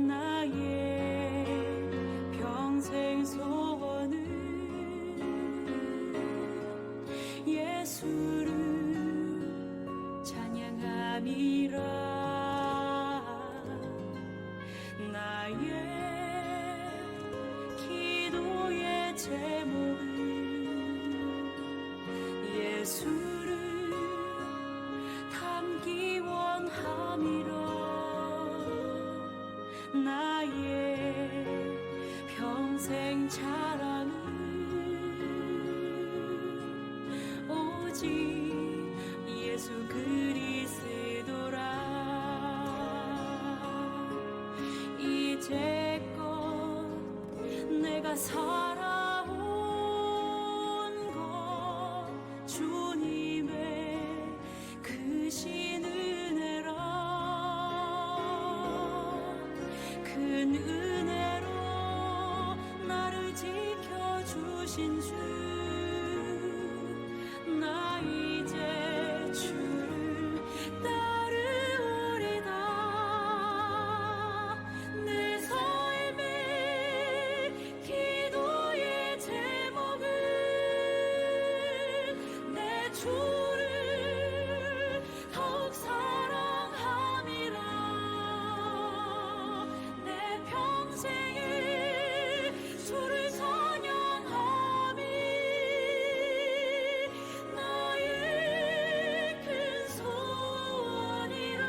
나의 평생 소원은 예수를 찬양함이라. 나의 기도의 제목은 예수를 담기 원함이라. 나의 평생 자랑은 오직 예수 그리스도라. 이제껏 내가 살아온 것 주님의 크신 은혜라. 큰 은혜로 나를 지켜주신 주. 나 이제 주를 따르오리다. 내 삶의 기도의 제목은 내 주를 더욱 사랑함이라. 내 평생에 주를 찬양함이 나의 큰 소원이라.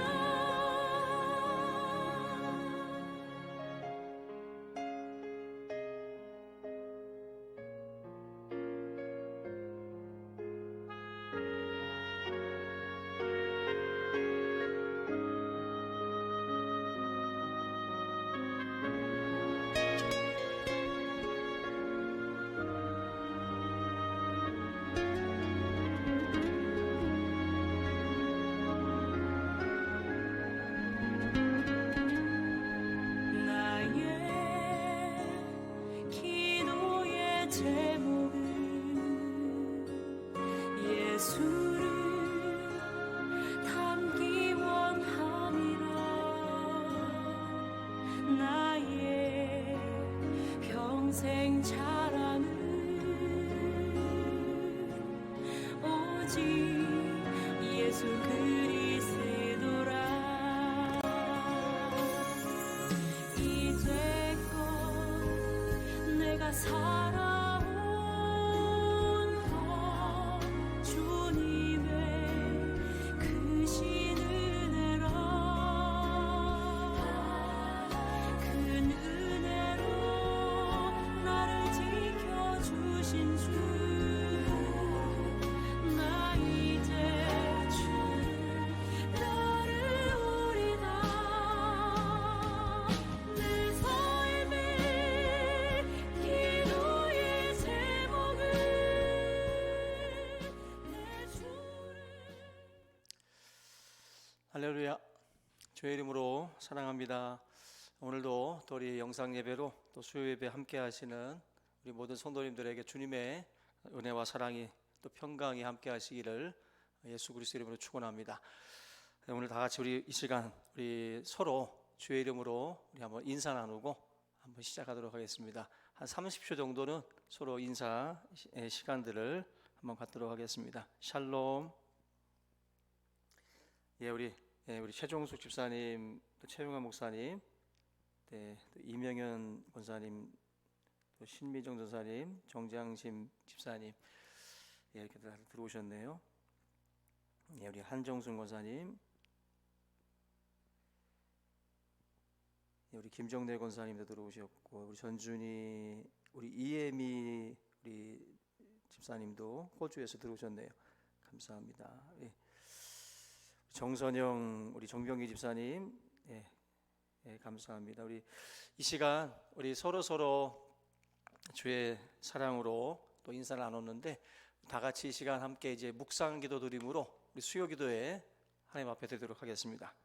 나의 기도의 제목은 예수를 담기 원함이라. 나의 평생 자랑은 오직 예수 그리스도라. 이제껏 내가 살아온 것 주님의 크신 은혜라. 큰 은혜로 나를 지켜주신 주. 나 이제 주를 따르오리다. 내 삶의 기도의 제목은 내 주를. 할렐루야. 주의 이름으로 사랑합니다. 오늘도 또 우리 영상 예배로 또 수요 예배 함께 하시는 우리 모든 성도님들에게 주님의 은혜와 사랑이 또 평강이 함께 하시기를 예수 그리스도 이름으로 축원합니다. 오늘 다 같이 우리 이 시간 우리 서로 주의 이름으로 우리 한번 인사 나누고 한번 시작하도록 하겠습니다. 한 30초 정도는 서로 인사 시간들을 한번 갖도록 하겠습니다. 샬롬. 우리 최종숙 집사님, 또 최용환 목사님, 또 이명현 권사님, 또 신미정 전사님, 정장심 집사님, 이렇게 다들 들어오셨네요. 우리 한정순 권사님, 우리 김정래 권사님도 들어오셨고, 우리 전준이, 우리 이예미 우리 집사님도 호주에서 들어오셨네요. 감사합니다. 정선영 우리 정병기 집사님, 감사합니다. 우리 이 시간 우리 서로 주의 사랑으로 또 인사를 나눴는데, 다 같이 이 시간 함께 이제 묵상 기도 드림으로 우리 수요 기도에 하나님 앞에 드리도록 하겠습니다.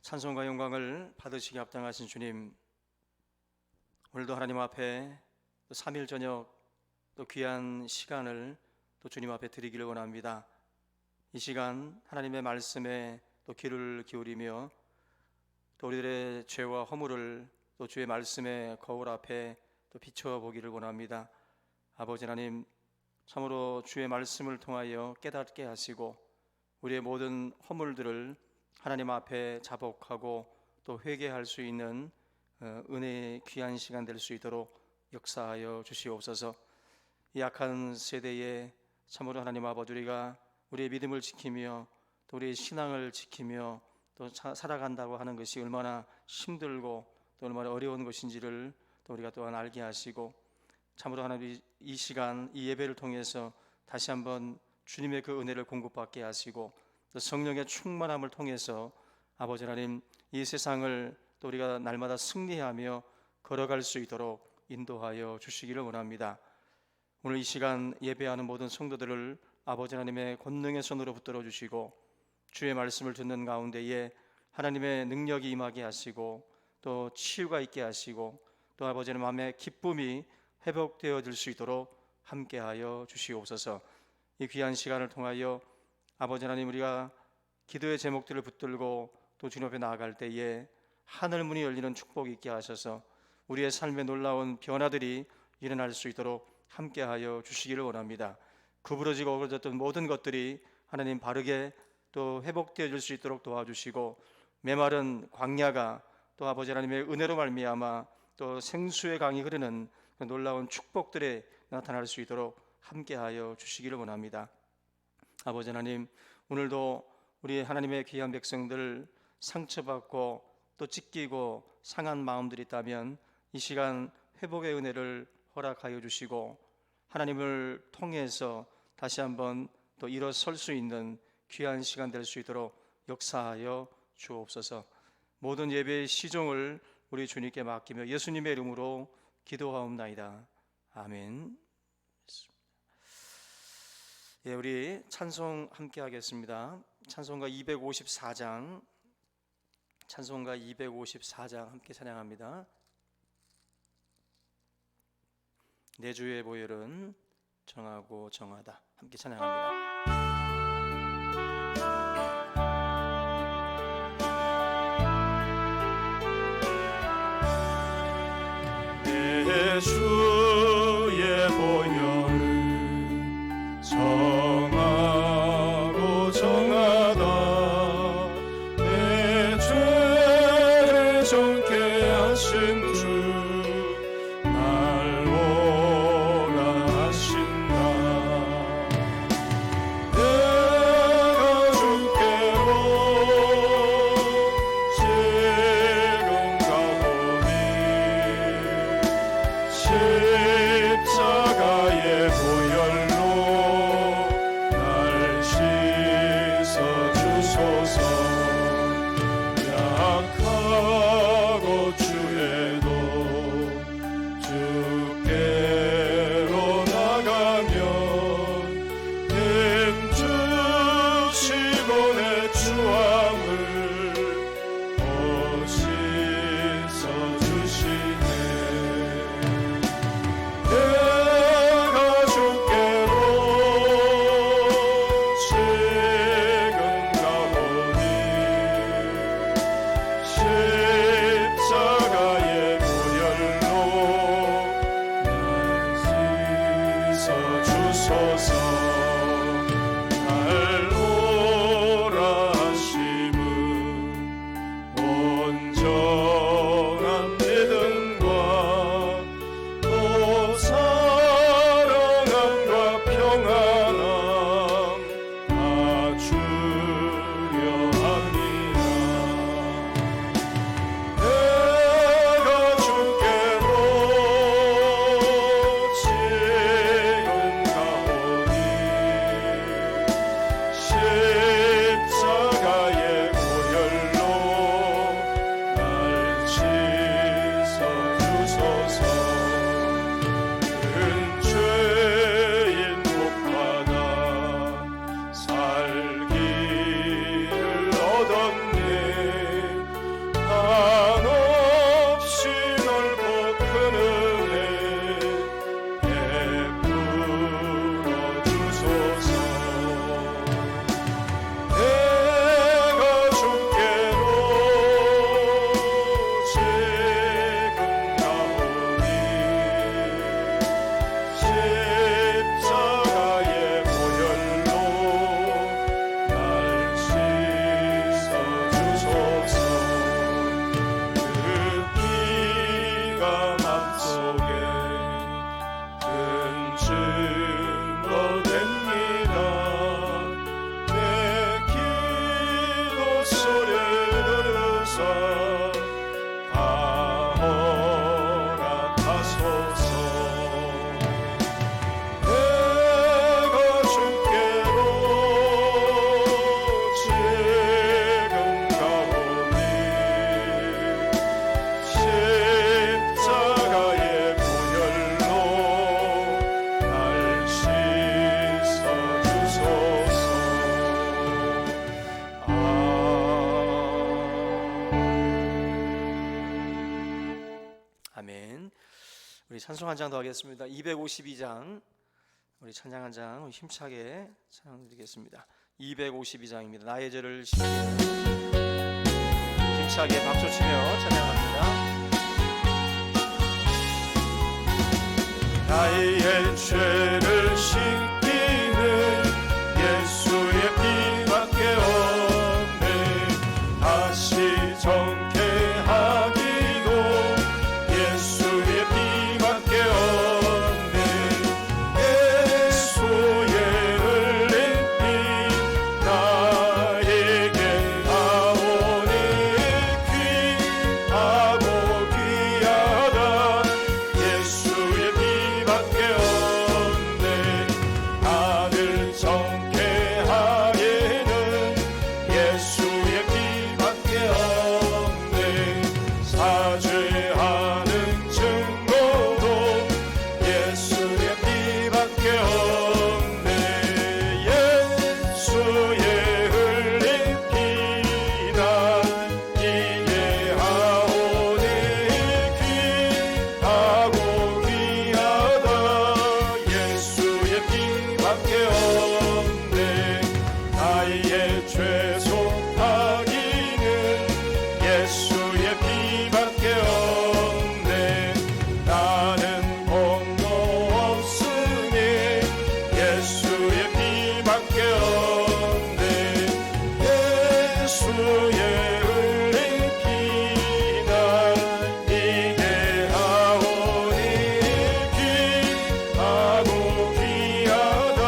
찬송과 영광을 받으시기 합당하신 주님, 오늘도 하나님 앞에 또 3일 저녁 또 귀한 시간을 또 주님 앞에 드리기를 원합니다. 이 시간 하나님의 말씀에 또 귀를 기울이며 또 우리들의 죄와 허물을 또 주의 말씀의 거울 앞에 또 비춰보기를 원합니다. 아버지 하나님, 참으로 주의 말씀을 통하여 깨닫게 하시고 우리의 모든 허물들을 하나님 앞에 자복하고 또 회개할 수 있는 은혜의 귀한 시간 될 수 있도록 역사하여 주시옵소서. 이 약한 세대에 참으로 하나님 아버지, 우리가 우리의 믿음을 지키며 또 우리의 신앙을 지키며 또 살아간다고 하는 것이 얼마나 힘들고 또 얼마나 어려운 것인지를 또 우리가 또한 알게 하시고, 참으로 하나님 이 시간 이 예배를 통해서 다시 한번 주님의 그 은혜를 공급받게 하시고 또 성령의 충만함을 통해서 아버지 하나님 이 세상을 또 우리가 날마다 승리하며 걸어갈 수 있도록 인도하여 주시기를 원합니다. 오늘 이 시간 예배하는 모든 성도들을 아버지 하나님의 권능의 손으로 붙들어 주시고 주의 말씀을 듣는 가운데에 하나님의 능력이 임하게 하시고 또 치유가 있게 하시고 또 아버지 하나님 마음의 기쁨이 회복되어질 수 있도록 함께하여 주시옵소서. 이 귀한 시간을 통하여 아버지 하나님, 우리가 기도의 제목들을 붙들고 또 주님 앞에 나아갈 때에 하늘 문이 열리는 축복이 있게 하셔서 우리의 삶에 놀라운 변화들이 일어날 수 있도록 함께하여 주시기를 원합니다. 구부러지고 어그러졌던 모든 것들이 하나님 바르게 또 회복되어질 수 있도록 도와주시고, 메마른 광야가 또 아버지 하나님의 은혜로 말미암아 또 생수의 강이 흐르는 놀라운 축복들에 나타날 수 있도록 함께하여 주시기를 원합니다. 아버지 하나님, 오늘도 우리 하나님의 귀한 백성들 상처받고 또 찢기고 상한 마음들이 있다면 이 시간 회복의 은혜를 허락하여 주시고 하나님을 통해서 다시 한번 또 일어설 수 있는 귀한 시간 될 수 있도록 역사하여 주옵소서. 모든 예배의 시종을 우리 주님께 맡기며 예수님의 이름으로 기도하옵나이다. 아멘. 예, 우리 찬송 함께 하겠습니다. 찬송가 254장, 찬송가 254장 함께 찬양합니다. 내 주의 보혈은 정하고 정하다. 함께 찬양합니다. 내 주의 보혈은 정하고 정하다. 내 죄를 정케 하신 주 날 오라 하신다. 내가 주께로 지금 가보니 찬송 한 장 더 하겠습니다. 252장 우리 찬양 한 장 힘차게 찬양 드리겠습니다. 252장입니다. 나의 죄를 씻기는 힘차게 박수 치며 찬양합니다. 나의 죄를 씻기는 예수의 피밖에 없네. 다시 정케 하기도 예수의 피밖에 없네. 예수의 흘린 피 나에게 나오니 귀하고 귀하다. 예수의 피밖에 없네. 나를 정케 하기는 예수의 피밖에 없네. 사죄하는 증거도 예수의 피밖에 없네. 예수의 흘린 피 나에게 하오니 귀하고 귀하다. 예수의 피밖에 없네. 나의 죄 속하기는 예수의 피밖에 없네. 나는 공로 없으니 예수의 피밖에 없네. 예수의 흘린 피 나에게 하오니 귀하고 귀하다.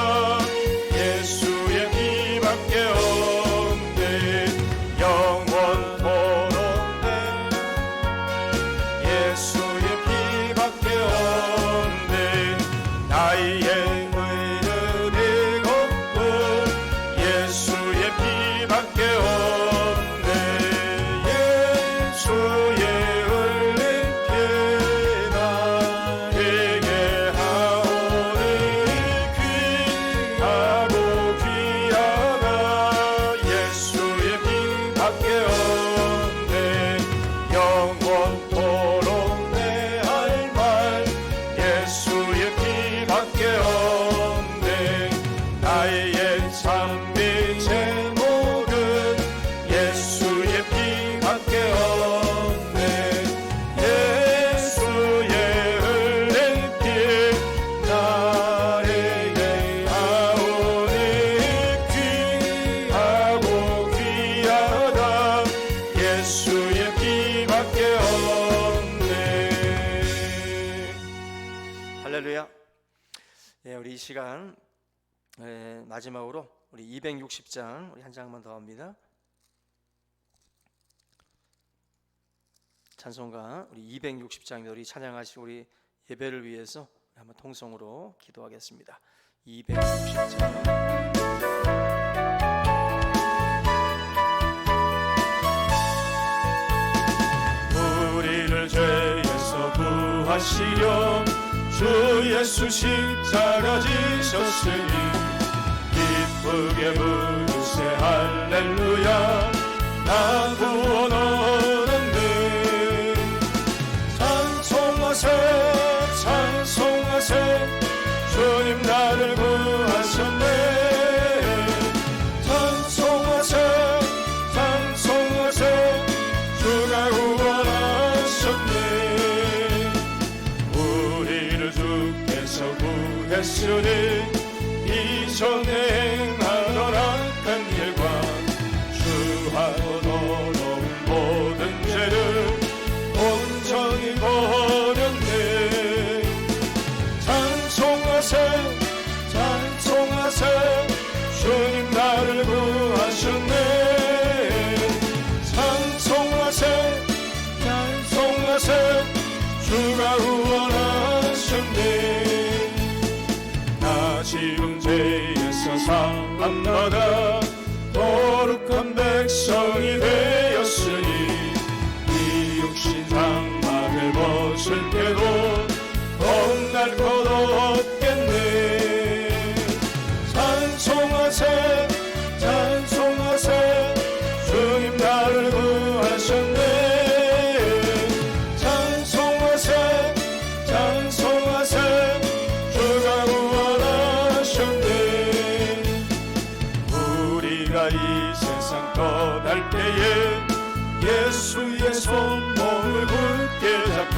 예수의 피밖에 없네. 영원토록 예수의 피밖에 없네. 나의 의는 이것도 예수의 피밖에 없네. 예수의 흘린 피 나에게 하오니 귀하고 귀하다. 예수의 피밖에 없네. 영원토록 내 할 말 예수의 피밖에 없네. 나의 참비 제목은 예수의 피밖에 없네. 예수의 흘린 피 나에게 하오니 귀하고 귀하다. 예수의 피밖에 없네. 할렐루야. 예, 우리 이 시간 마지막으로 우리 260장 우리 한 장만 더 합니다. 찬송가 우리 260장입니다. 우리 찬양하시고 우리 예배를 위해서 한번 통성으로 기도하겠습니다. 260장 우리를 죄에서 구하시려 주 예수 십자가 지셨으니 기쁘게 부르세 할렐루야. 나 구원 얻었네. 찬송하세 찬송하세 주님 나를 구하셨네. 찬송하세 찬송하세 주가 구원하셨네. 우리를 주께서 구했으니 이전에 행하던 악한 일과 주하고 더러운 모든 죄를 온전히 버렸네. 찬송하세 찬송하세 주님 나를 구하셨네. 찬송하세 찬송하세 주가 구원하셨네. 나 지금 죄에서 사함받아 거룩한 백성이 되었으니 이 육신 장막을 벗을 때도 겁날 것 없겠네. 찬송 할 때에 예수의 손목을 굳게 잡고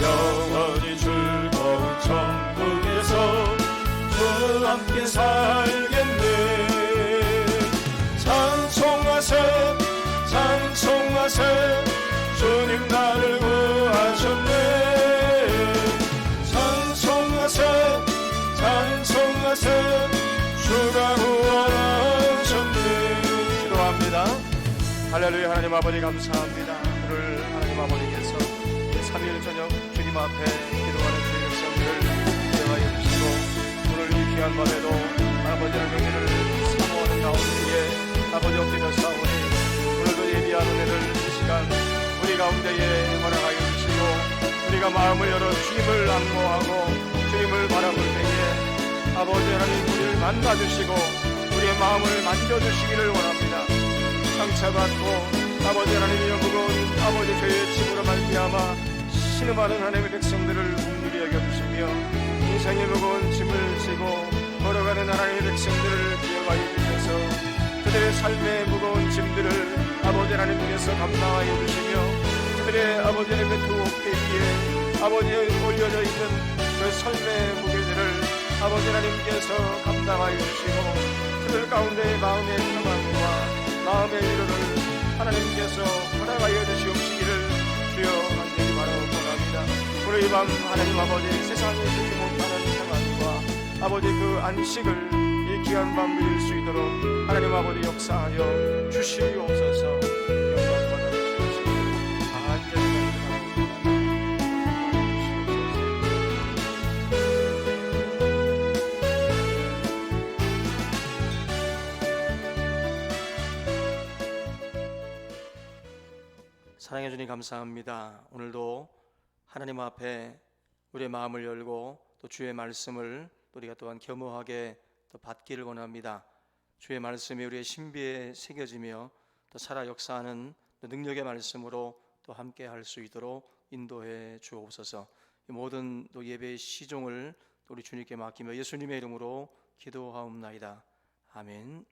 영원히 즐거운 천국에서 주와 함께 살겠네. 찬송하세 찬송하세 주님 나를 구하셨네. 찬송하세 찬송하세 주가 구원하셨네. 기도합니다. 할렐루야. 하나님 아버지 감사합니다. 오늘 하나님 아버지께서 3일 저녁 주님 앞에 기도하는 주의 백성들을 인정하여 주시고 오늘 이 귀한 밤에도 아버지의 명예를 사모하는 가운데에 아버지 엎드려 싸우니 오늘도 예비한 은혜를 이 시간 우리 가운데에 허락하여 주시고 우리가 마음을 열어 주님을 안모하고 주님을 바라볼 때에 아버지 하나님 우리를 만나주시고 우리의 마음을 만져주시기를 원합니다. 상처받고 아버지 하나님의 무거운 아버지 죄의 짐으로 말미암아 신음하는 하나님의 백성들을 긍휼히 여겨주시며 인생의 무거운 짐을 지고 걸어가는 하나님의 백성들을 기억하여 주셔서 그들의 삶의 무거운 짐들을 아버지 하나님께서 감당하여 주시며 그들의 아버지 하나님의 두 어깨 위에 아버지에 올려져 있는 그 삶의 무게들을 아버지 하나님께서 감당하여 주시고 그들 가운데 마음의 평안과 마음의 위로를 하나님께서 허락하여 주시옵시기를 주여 간절히 바라옵나이다. 오늘 이 밤 하나님 아버지 세상에 주지 못하는 평안과 아버지 그 안식을 이 귀한 밤 누릴 수 있도록 하나님 아버지 역사하여 주시옵소서. 영광 받아 주시옵시기를 간절히 사랑해 주님 감사합니다. 오늘도 하나님 앞에 우리의 마음을 열고 또 주의 말씀을 우리가 또한 겸허하게 또 받기를 원합니다. 주의 말씀이 우리의 신비에 새겨지며 또 살아 역사하는 또 능력의 말씀으로 또 함께 할 수 있도록 인도해 주옵소서. 이 모든 또 예배의 시종을 또 우리 주님께 맡기며 예수님의 이름으로 기도하옵나이다. 아멘.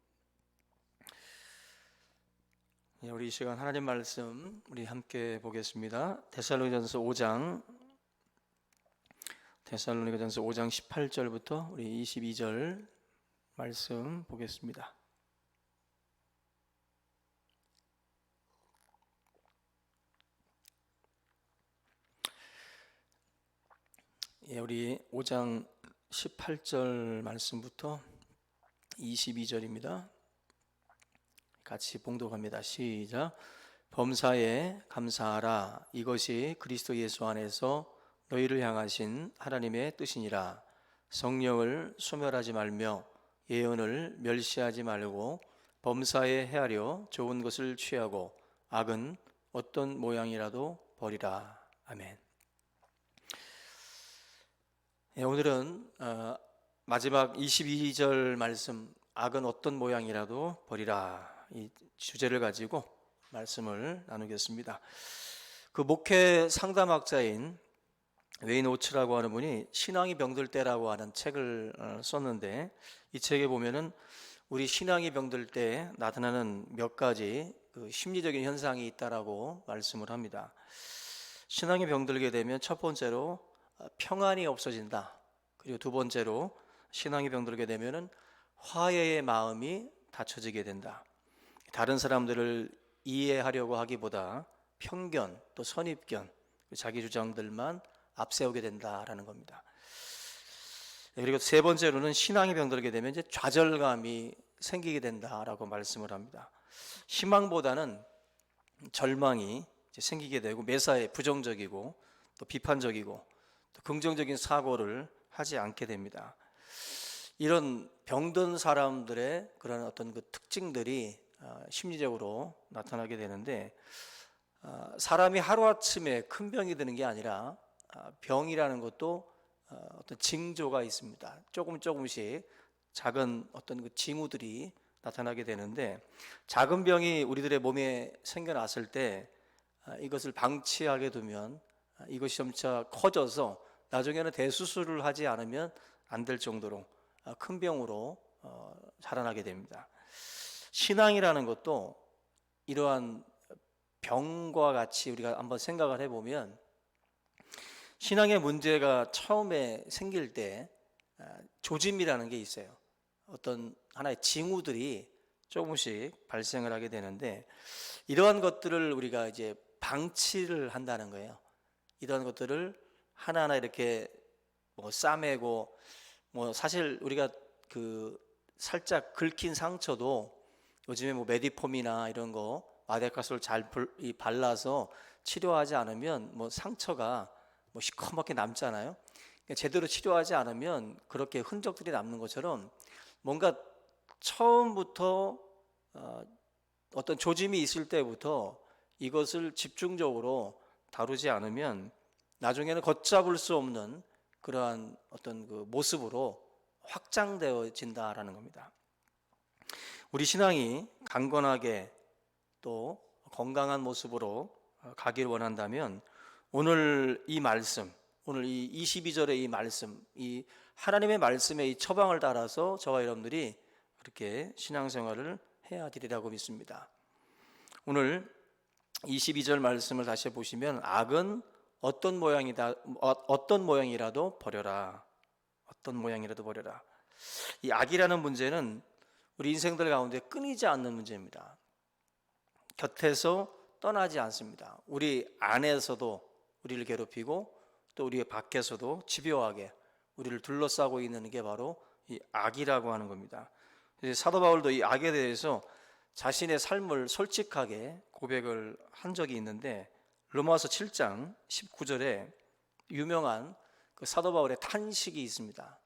우리 이 시간 하나님 말씀 우리 함께 보겠습니다. 데살로니가전서 5장 18절부터 우리 22절 말씀 보겠습니다. 우리 5장 18절 말씀부터 22절입니다. 같이 봉독합니다. 시작. 범사에 감사하라. 이것이 그리스도 예수 안에서 너희를 향하신 하나님의 뜻이니라. 성령을 소멸하지 말며 예언을 멸시하지 말고 범사에 헤아려 좋은 것을 취하고 악은 어떤 모양이라도 버리라. 아멘. 오늘은 마지막 22절 말씀 악은 어떤 모양이라도 버리라 이 주제를 가지고 말씀을 나누겠습니다. 그 목회 상담학자인 웨인 오츠라고 하는 분이 신앙이 병들 때라고 하는 책을 썼는데 이 책에 보면은 우리 신앙이 병들 때 나타나는 몇 가지 그 심리적인 현상이 있다라고 말씀을 합니다. 신앙이 병들게 되면 첫 번째로 평안이 없어진다. 그리고 두 번째로 신앙이 병들게 되면은 화해의 마음이 닫혀지게 된다. 다른 사람들을 이해하려고 하기보다 편견 또 선입견 자기 주장들만 앞세우게 된다라는 겁니다. 그리고 세 번째로는 신앙이 병들게 되면 이제 좌절감이 생기게 된다라고 말씀을 합니다. 희망보다는 절망이 이제 생기게 되고 매사에 부정적이고 또 비판적이고 또 긍정적인 사고를 하지 않게 됩니다. 이런 병든 사람들의 그런 어떤 그 특징들이 심리적으로 나타나게 되는데 사람이 하루아침에 큰 병이 드는 게 아니라 병이라는 것도 어떤 징조가 있습니다. 조금씩 작은 어떤 그 징후들이 나타나게 되는데 작은 병이 우리들의 몸에 생겨났을 때 이것을 방치하게 두면 이것이 점차 커져서 나중에는 대수술을 하지 않으면 안 될 정도로 큰 병으로 자라나게 됩니다. 신앙이라는 것도 이러한 병과 같이 우리가 한번 생각을 해보면 신앙의 문제가 처음에 생길 때 조짐이라는 게 있어요. 어떤 하나의 징후들이 조금씩 발생을 하게 되는데 이러한 것들을 우리가 이제 방치를 한다는 거예요. 이러한 것들을 하나하나 이렇게 뭐 싸매고 뭐 사실 우리가 그 살짝 긁힌 상처도 요즘에 뭐 메디폼이나 이런 거 마데카솔 잘 발라서 치료하지 않으면 뭐 상처가 뭐 시커멓게 남잖아요. 그러니까 제대로 치료하지 않으면 그렇게 흔적들이 남는 것처럼 뭔가 처음부터 어떤 조짐이 있을 때부터 이것을 집중적으로 다루지 않으면 나중에는 걷잡을 수 없는 그러한 어떤 그 모습으로 확장되어진다라는 겁니다. 우리 신앙이 강건하게 또 건강한 모습으로 가기를 원한다면 오늘 이 말씀, 오늘 이 22절의 이 말씀, 이 하나님의 말씀의 이 처방을 따라서 저와 여러분들이 그렇게 신앙생활을 해야 되리라고 믿습니다. 오늘 22절 말씀을 다시 보시면 악은 어떤 모양이라도 버려라. 어떤 모양이라도 버려라. 이 악이라는 문제는 우리 인생들 가운데 끊이지 않는 문제입니다. 곁에서 떠나지 않습니다. 우리 안에서도 우리를 괴롭히고 또 우리 밖에서도 집요하게 우리를 둘러싸고 있는 게 바로 이 악이라고 하는 겁니다. 사도 바울도 이 악에 대해서 자신의 삶을 솔직하게 고백을 한 적이 있는데 로마서 7장 19절에 유명한 그 사도 바울의 탄식이 있습니다.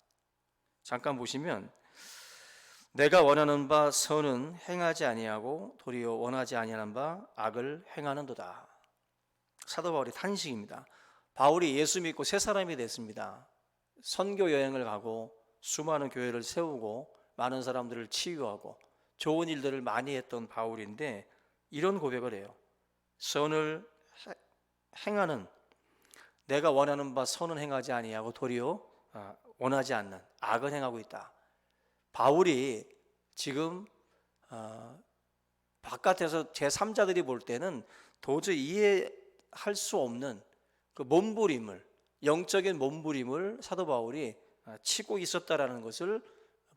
잠깐 보시면 내가 원하는 바 선은 행하지 아니하고 도리어 원하지 아니하는 바 악을 행하는도다. 사도 바울의 탄식입니다. 바울이 예수 믿고 새 사람이 됐습니다. 선교 여행을 가고 수많은 교회를 세우고 많은 사람들을 치유하고 좋은 일들을 많이 했던 바울인데 이런 고백을 해요. 선을 행하는, 내가 원하는 바 선은 행하지 아니하고 도리어 원하지 않는 악을 행하고 있다. 바울이 지금 바깥에서 제3자들이 볼 때는 도저히 이해할 수 없는 그 몸부림을, 영적인 몸부림을 사도 바울이 치고 있었다라는 것을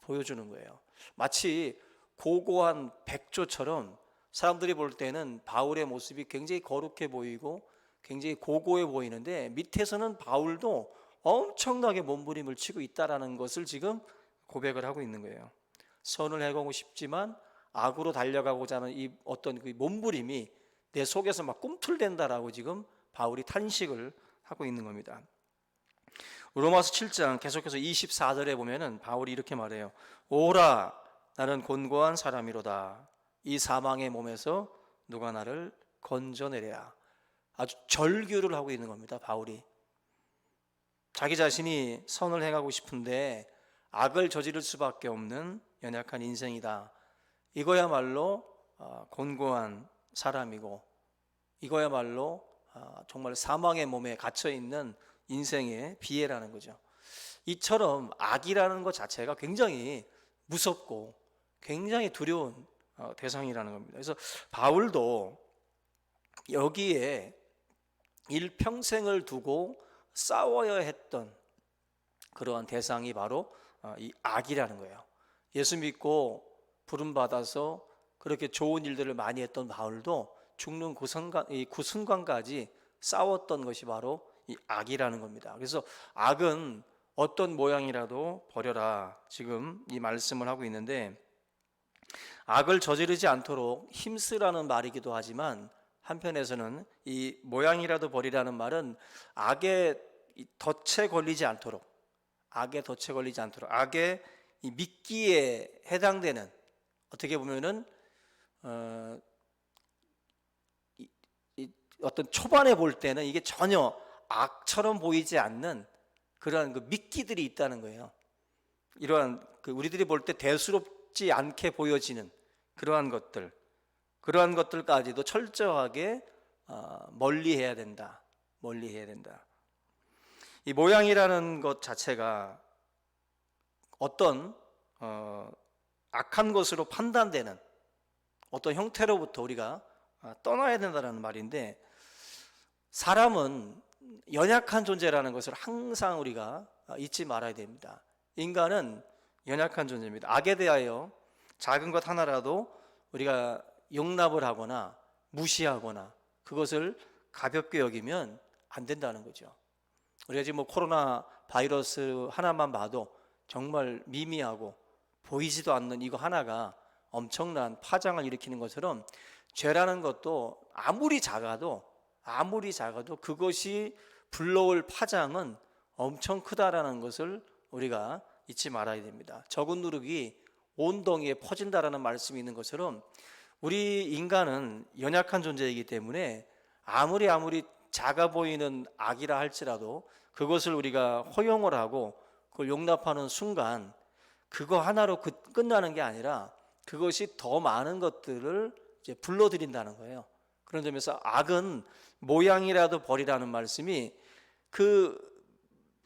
보여주는 거예요. 마치 고고한 백조처럼 사람들이 볼 때는 바울의 모습이 굉장히 거룩해 보이고 굉장히 고고해 보이는데 밑에서는 바울도 엄청나게 몸부림을 치고 있다라는 것을 지금 고백을 하고 있는 거예요. 선을 행하고 싶지만 악으로 달려가고자 하는 이 어떤 그 몸부림이 내 속에서 막 꿈틀댄다라고 지금 바울이 탄식을 하고 있는 겁니다. 로마서 7장 계속해서 24절에 보면은 바울이 이렇게 말해요. 오라 나는 곤고한 사람이로다. 이 사망의 몸에서 누가 나를 건져내랴. 아주 절규를 하고 있는 겁니다. 바울이 자기 자신이 선을 행하고 싶은데 악을 저지를 수밖에 없는 연약한 인생이다. 이거야말로 곤고한 사람이고 이거야말로 정말 사망의 몸에 갇혀 있는 인생의 비애라는 거죠. 이처럼 악이라는 것 자체가 굉장히 무섭고 굉장히 두려운 대상이라는 겁니다. 그래서 바울도 여기에 일평생을 두고 싸워야 했던 그러한 대상이 바로 이 악이라는 거예요. 예수 믿고 부름받아서 그렇게 좋은 일들을 많이 했던 바울도 죽는 그 순간까지 싸웠던 것이 바로 이 악이라는 겁니다. 그래서 악은 어떤 모양이라도 버려라. 지금 이 말씀을 하고 있는데 악을 저지르지 않도록 힘쓰라는 말이기도 하지만 한편에서는 이 모양이라도 버리라는 말은 악에 덫에 걸리지 않도록 악의 이 미끼에 해당되는 어떻게 보면은 어떤 초반에 볼 때는 이게 전혀 악처럼 보이지 않는 그러한 그 미끼들이 있다는 거예요. 이러한 그 우리들이 볼 때 대수롭지 않게 보여지는 그러한 것들까지도 철저하게 멀리해야 된다. 이 모양이라는 것 자체가 어떤 악한 것으로 판단되는 어떤 형태로부터 우리가 떠나야 된다는 말인데, 사람은 연약한 존재라는 것을 항상 우리가 잊지 말아야 됩니다. 인간은 연약한 존재입니다. 악에 대하여 작은 것 하나라도 우리가 용납을 하거나 무시하거나 그것을 가볍게 여기면 안 된다는 거죠. 우리가 지금 뭐 코로나 바이러스 하나만 봐도 정말 미미하고 보이지도 않는 이거 하나가 엄청난 파장을 일으키는 것처럼, 죄라는 것도 아무리 작아도 그것이 불러올 파장은 엄청 크다라는 것을 우리가 잊지 말아야 됩니다. 적은 누룩이 온 덩이에 퍼진다라는 말씀이 있는 것처럼, 우리 인간은 연약한 존재이기 때문에 아무리 작아 보이는 악이라 할지라도 그것을 우리가 허용을 하고 그걸 용납하는 순간 그거 하나로 끝나는 게 아니라 그것이 더 많은 것들을 이제 불러들인다는 거예요. 그런 점에서 악은 모양이라도 버리라는 말씀이 그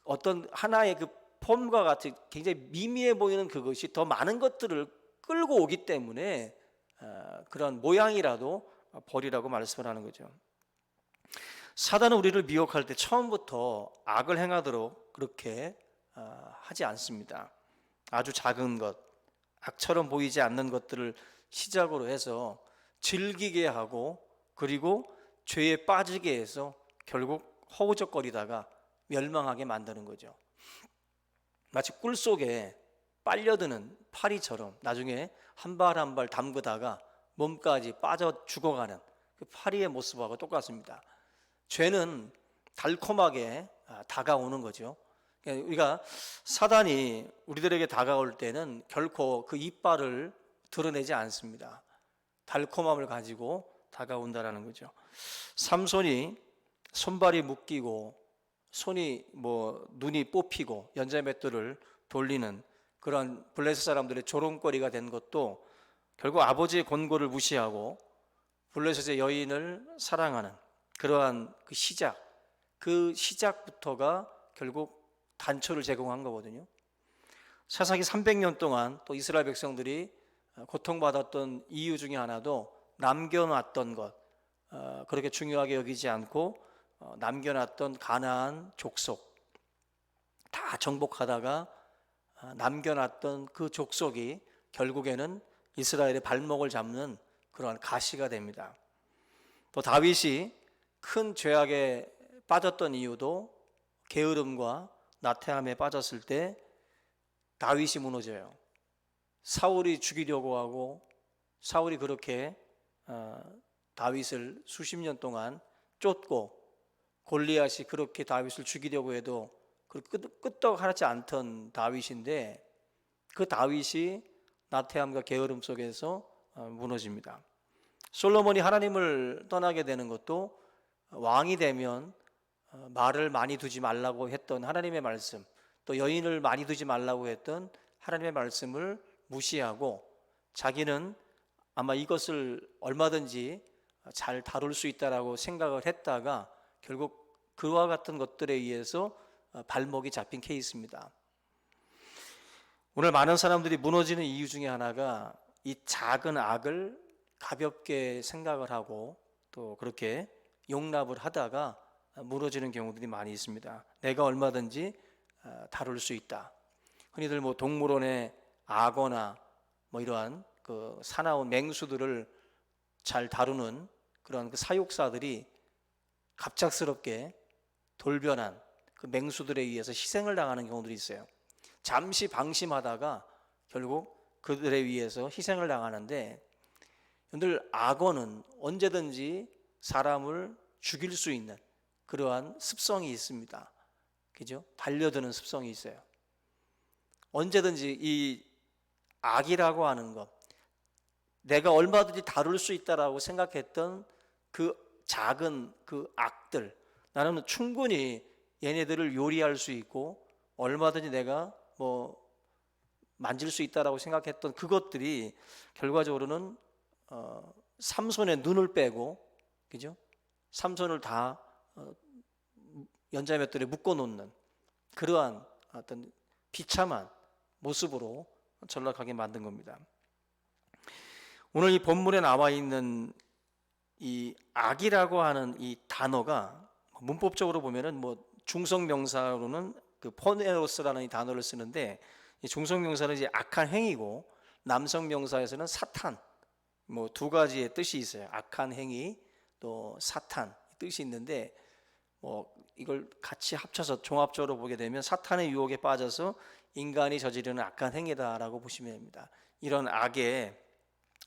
어떤 하나의 그 폼과 같이 굉장히 미미해 보이는 그것이 더 많은 것들을 끌고 오기 때문에 그런 모양이라도 버리라고 말씀을 하는 거죠. 사단은 우리를 미혹할 때 처음부터 악을 행하도록 그렇게 하지 않습니다. 아주 작은 것, 악처럼 보이지 않는 것들을 시작으로 해서 즐기게 하고, 그리고 죄에 빠지게 해서 결국 허우적거리다가 멸망하게 만드는 거죠. 마치 꿀 속에 빨려드는 파리처럼 나중에 한 발 한 발 담그다가 몸까지 빠져 죽어가는 그 파리의 모습하고 똑같습니다. 죄는 달콤하게 다가오는 거죠. 우리가 사단이 우리들에게 다가올 때는 결코 그 이빨을 드러내지 않습니다. 달콤함을 가지고 다가온다라는 거죠. 삼손이 손발이 묶이고 눈이 뽑히고 연자맷돌을 돌리는 그런 블레셋 사람들의 조롱거리가 된 것도 결국 아버지의 권고를 무시하고 블레셋의 여인을 사랑하는 그러한 그 시작부터가 결국 단초를 제공한 거거든요. 사사기 300년 동안 또 이스라엘 백성들이 고통받았던 이유 중에 하나도 남겨놨던 것, 그렇게 중요하게 여기지 않고 남겨놨던 가나안 족속, 다 정복하다가 남겨놨던 그 족속이 결국에는 이스라엘의 발목을 잡는 그러한 가시가 됩니다. 또 다윗이 큰 죄악에 빠졌던 이유도 게으름과 나태함에 빠졌을 때 다윗이 무너져요. 사울이 죽이려고 하고, 사울이 그렇게 다윗을 수십 년 동안 쫓고, 골리앗이 그렇게 다윗을 죽이려고 해도 끄떡하지 않던 다윗인데, 그 다윗이 나태함과 게으름 속에서 무너집니다. 솔로몬이 하나님을 떠나게 되는 것도 왕이 되면 말을 많이 두지 말라고 했던 하나님의 말씀, 또 여인을 많이 두지 말라고 했던 하나님의 말씀을 무시하고, 자기는 아마 이것을 얼마든지 잘 다룰 수 있다라고 생각을 했다가 결국 그와 같은 것들에 의해서 발목이 잡힌 케이스입니다. 오늘 많은 사람들이 무너지는 이유 중에 하나가 이 작은 악을 가볍게 생각을 하고 또 그렇게 용납을 하다가 무너지는 경우들이 많이 있습니다. 내가 얼마든지 다룰 수 있다. 흔히들 동물원에 악어나 이러한 그 사나운 맹수들을 잘 다루는 그런 그 사육사들이 갑작스럽게 돌변한 그 맹수들에 의해서 희생을 당하는 경우들이 있어요. 잠시 방심하다가 결국 그들에 의해서 희생을 당하는데, 여러분들 악어는 언제든지 사람을 죽일 수 있는 그러한 습성이 있습니다. 그죠? 달려드는 습성이 있어요. 언제든지 이 악이라고 하는 것, 내가 얼마든지 다룰 수 있다라고 생각했던 그 작은 그 악들, 나는 충분히 얘네들을 요리할 수 있고 얼마든지 내가 만질 수 있다라고 생각했던 그것들이 결과적으로는 삼손의 눈을 빼고, 그죠? 삼손을 다 연자맷돌에 묶어놓는 그러한 어떤 비참한 모습으로 전락하게 만든 겁니다. 오늘 이 본문에 나와 있는 이 악이라고 하는 이 단어가 문법적으로 보면은 뭐 중성 명사로는 그 포네로스라는 이 단어를 쓰는데, 이 중성 명사는 이제 악한 행위고 남성 명사에서는 사탄, 뭐 두 가지의 뜻이 있어요. 악한 행위 또 사탄 뜻이 있는데, 뭐 이걸 같이 합쳐서 종합적으로 보게 되면 사탄의 유혹에 빠져서 인간이 저지르는 악한 행위다라고 보시면 됩니다. 이런 악에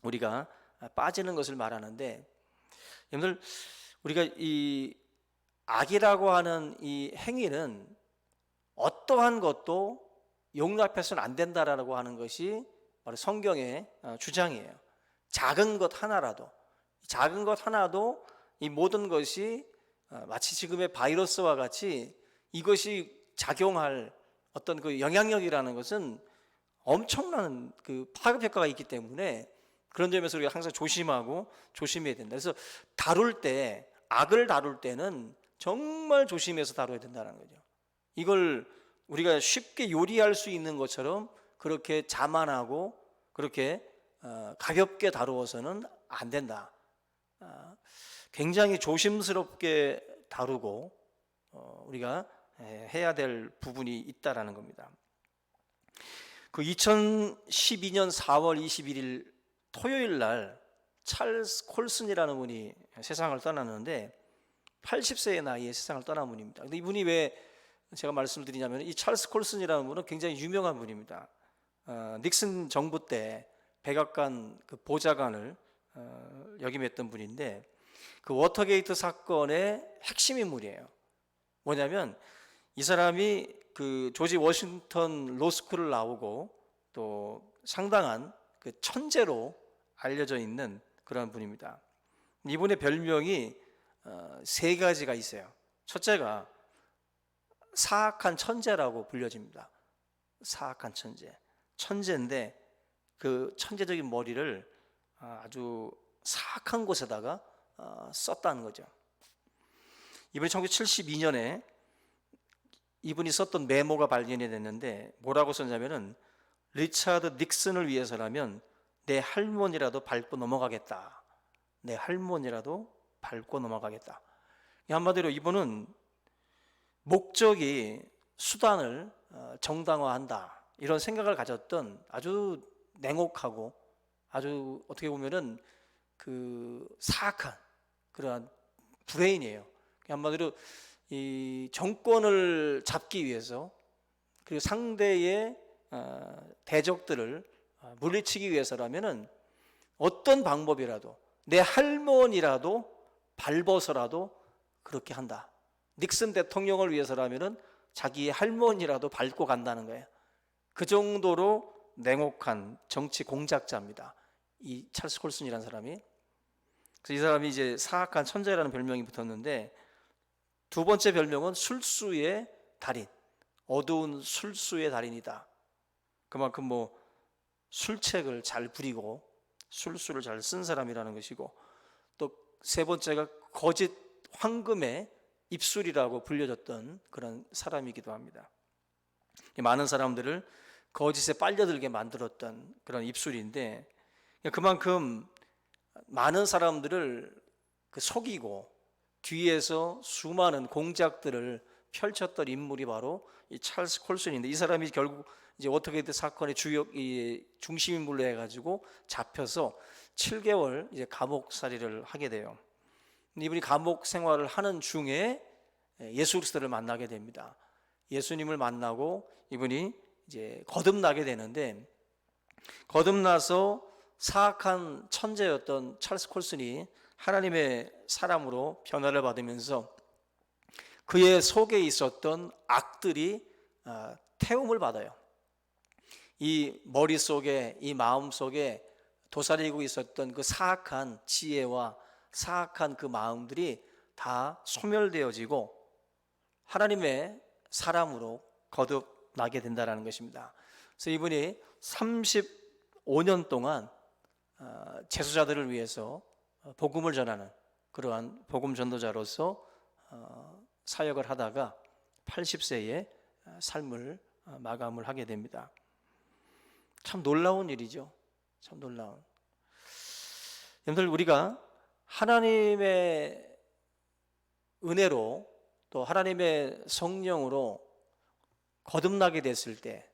우리가 빠지는 것을 말하는데, 여러분들 우리가 이 악이라고 하는 이 행위는 어떠한 것도 용납해서는 안 된다라고 하는 것이 바로 성경의 주장이에요. 작은 것 하나라도 이 모든 것이 마치 지금의 바이러스와 같이 이것이 작용할 어떤 그 영향력이라는 것은 엄청난 그 파급 효과가 있기 때문에, 그런 점에서 우리가 항상 조심하고 조심해야 된다. 그래서 악을 다룰 때는 정말 조심해서 다뤄야 된다는 거죠. 이걸 우리가 쉽게 요리할 수 있는 것처럼 그렇게 자만하고 그렇게 가볍게 다루어서는 안 된다. 굉장히 조심스럽게 다루고 우리가 해야 될 부분이 있다라는 겁니다. 그 2012년 4월 21일 토요일 날 찰스 콜슨이라는 분이 세상을 떠났는데 80세의 나이에 세상을 떠난 분입니다. 근데 이분이 왜 제가 말씀을 드리냐면, 이 찰스 콜슨이라는 분은 굉장히 유명한 분입니다. 닉슨 정부 때 백악관 그 보좌관을 역임했던 분인데, 그 워터게이트 사건의 핵심 인물이에요. 뭐냐면 이 사람이 그 조지 워싱턴 로스쿨을 나오고 또 상당한 그 천재로 알려져 있는 그런 분입니다. 이분의 별명이 세 가지가 있어요. 첫째가 사악한 천재라고 불려집니다. 사악한 천재인데 그 천재적인 머리를 아주 사악한 곳에다가 썼다는 거죠. 이번에 1972년에 이분이 썼던 메모가 발견이 됐는데, 뭐라고 썼냐면은 리차드 닉슨을 위해서라면 내 할머니라도 밟고 넘어가겠다. 내 할머니라도 밟고 넘어가겠다. 한마디로 이분은 목적이 수단을 정당화한다, 이런 생각을 가졌던 아주 냉혹하고 아주 어떻게 보면은 그 사악한 그러한 브레인이에요. 한마디로 이 정권을 잡기 위해서, 그 상대의 대적들을 물리치기 위해서라면은 어떤 방법이라도 내 할머니라도 밟아서라도 그렇게 한다. 닉슨 대통령을 위해서라면은 자기의 할머니라도 밟고 간다는 거예요. 그 정도로 냉혹한 정치 공작자입니다, 이 찰스 콜슨이라는 사람이. 그래서 이 사람이 이제 사악한 천재라는 별명이 붙었는데, 두 번째 별명은 술수의 달인, 어두운 술수의 달인이다. 그만큼 뭐 술책을 잘 부리고 술수를 잘 쓴 사람이라는 것이고, 또 세 번째가 거짓 황금의 입술이라고 불려졌던 그런 사람이기도 합니다. 많은 사람들을 거짓에 빨려들게 만들었던 그런 입술인데, 그만큼 많은 사람들을 속이고 뒤에서 수많은 공작들을 펼쳤던 인물이 바로 이 찰스 콜슨인데, 이 사람이 결국 이제 워터게이트 사건의 중심 인물로 해가지고 잡혀서 7개월 이제 감옥살이를 하게 돼요. 이분이 감옥 생활을 하는 중에 예수 그리스도를 만나게 됩니다. 예수님을 만나고 이분이 이제 거듭나게 되는데, 거듭나서 사악한 천재였던 찰스 콜슨이 하나님의 사람으로 변화를 받으면서 그의 속에 있었던 악들이 태움을 받아요. 이 머릿속에, 이 마음속에 도사리고 있었던 그 사악한 지혜와 사악한 그 마음들이 다 소멸되어지고 하나님의 사람으로 거듭나게 된다는 것입니다. 그래서 이분이 35년 동안 재수자들을 위해서 복음을 전하는 그러한 복음 전도자로서 사역을 하다가 80세에 삶을 마감을 하게 됩니다. 참 놀라운 일이죠. 참 놀라운. 여러분들, 우리가 하나님의 은혜로 또 하나님의 성령으로 거듭나게 됐을 때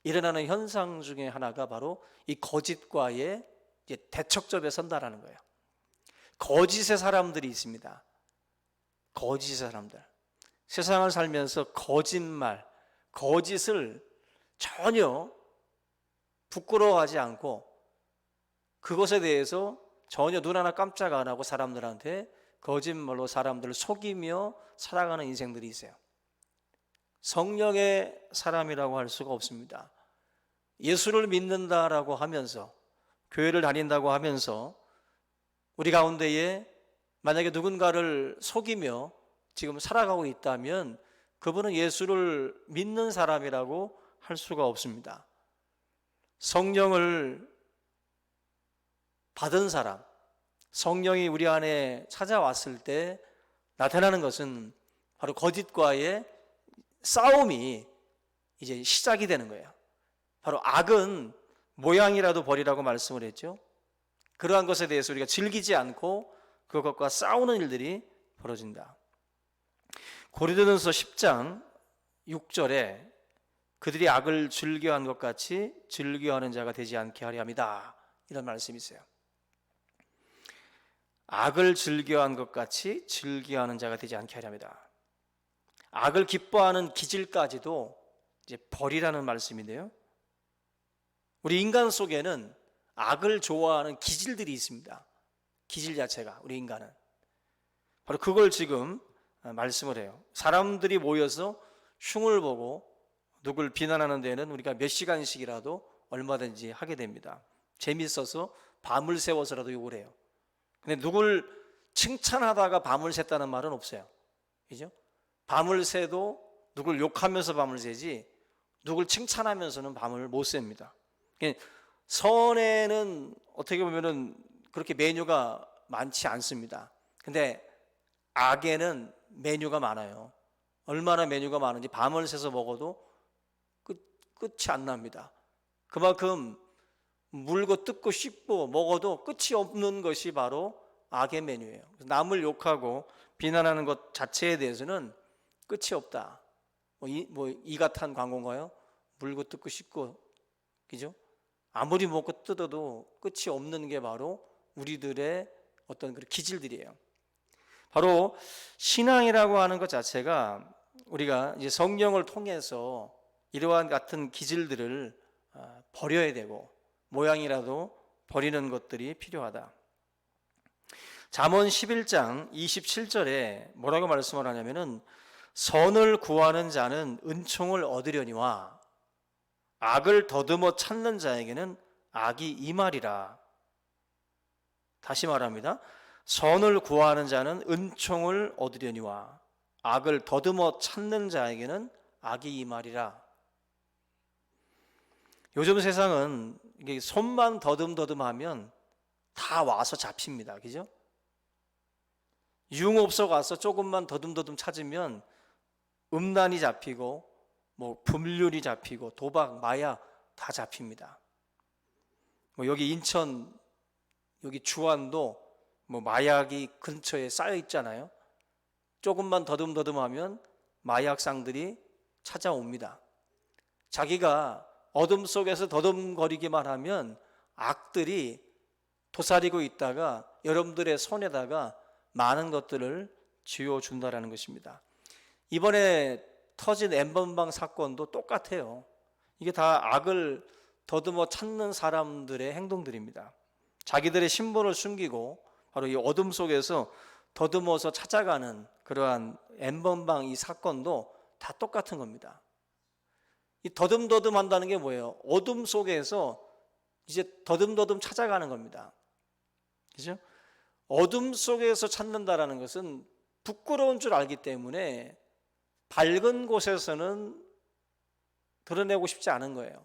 일어나는 현상 중에 하나가 바로 이 거짓과의 대척점에 선다라는 거예요. 거짓의 사람들이 있습니다. 거짓의 사람들. 세상을 살면서 거짓말, 거짓을 전혀 부끄러워하지 않고 그것에 대해서 전혀 눈 하나 깜짝 안 하고 사람들한테 거짓말로 사람들을 속이며 살아가는 인생들이 있어요. 성령의 사람이라고 할 수가 없습니다. 예수를 믿는다라고 하면서 교회를 다닌다고 하면서 우리 가운데에 만약에 누군가를 속이며 지금 살아가고 있다면 그분은 예수를 믿는 사람이라고 할 수가 없습니다. 성령을 받은 사람, 성령이 우리 안에 찾아왔을 때 나타나는 것은 바로 거짓과의 싸움이 이제 시작이 되는 거예요. 바로 악은 모양이라도 버리라고 말씀을 했죠. 그러한 것에 대해서 우리가 즐기지 않고 그것과 싸우는 일들이 벌어진다. 고린도전서 10장 6절에 그들이 악을 즐겨한 것 같이 즐겨하는 자가 되지 않게 하려 함이다, 이런 말씀이 있어요. 악을 즐겨한 것 같이 즐겨하는 자가 되지 않게 하려 합니다. 악을 기뻐하는 기질까지도 이제 버리라는 말씀인데요. 우리 인간 속에는 악을 좋아하는 기질들이 있습니다. 기질 자체가, 우리 인간은 바로 그걸 지금 말씀을 해요. 사람들이 모여서 흉을 보고 누굴 비난하는 데는 우리가 몇 시간씩이라도 얼마든지 하게 됩니다. 재밌어서 밤을 새워서라도 욕을 해요. 근데 누굴 칭찬하다가 밤을 샜다는 말은 없어요. 그죠? 밤을 새도 누굴 욕하면서 밤을 새지 누굴 칭찬하면서는 밤을 못 셉니다. 선에는 어떻게 보면은 그렇게 메뉴가 많지 않습니다. 근데 악에는 메뉴가 많아요. 얼마나 메뉴가 많은지 밤을 새서 먹어도 끝이 안 납니다. 그만큼 물고 뜯고 씹고 먹어도 끝이 없는 것이 바로 악의 메뉴예요. 남을 욕하고 비난하는 것 자체에 대해서는 끝이 없다. 이 같은 광고인가요? 물고 뜯고 씹고, 그죠? 아무리 먹고 뜯어도 끝이 없는 게 바로 우리들의 어떤 그런 기질들이에요. 바로 신앙이라고 하는 것 자체가 우리가 이제 성령을 통해서 이러한 같은 기질들을 버려야 되고 모양이라도 버리는 것들이 필요하다. 잠언 11장 27절에 뭐라고 말씀을 하냐면은 선을 구하는 자는 은총을 얻으려니와 악을 더듬어 찾는 자에게는 악이 임하리라. 다시 말합니다. 선을 구하는 자는 은총을 얻으려니와 악을 더듬어 찾는 자에게는 악이 임하리라. 요즘 세상은 이게 손만 더듬더듬하면 다 와서 잡힙니다. 그죠? 유흥업소 가서 조금만 더듬더듬 찾으면 음란이 잡히고 불륜이 잡히고 도박, 마약 다 잡힙니다. 여기 인천, 여기 주안도 마약이 근처에 쌓여 있잖아요. 조금만 더듬더듬하면 마약상들이 찾아옵니다. 자기가 어둠 속에서 더듬거리기만 하면 악들이 도사리고 있다가 여러분들의 손에다가 많은 것들을 쥐어준다라는 것입니다. 이번에 터진 N번방 사건도 똑같아요. 이게 다 악을 더듬어 찾는 사람들의 행동들입니다. 자기들의 신분을 숨기고 바로 이 어둠 속에서 더듬어서 찾아가는 그러한 N번방 이 사건도 다 똑같은 겁니다. 이 더듬더듬 한다는 게 뭐예요? 어둠 속에서 이제 더듬더듬 찾아가는 겁니다. 그죠? 어둠 속에서 찾는다라는 것은 부끄러운 줄 알기 때문에 밝은 곳에서는 드러내고 싶지 않은 거예요.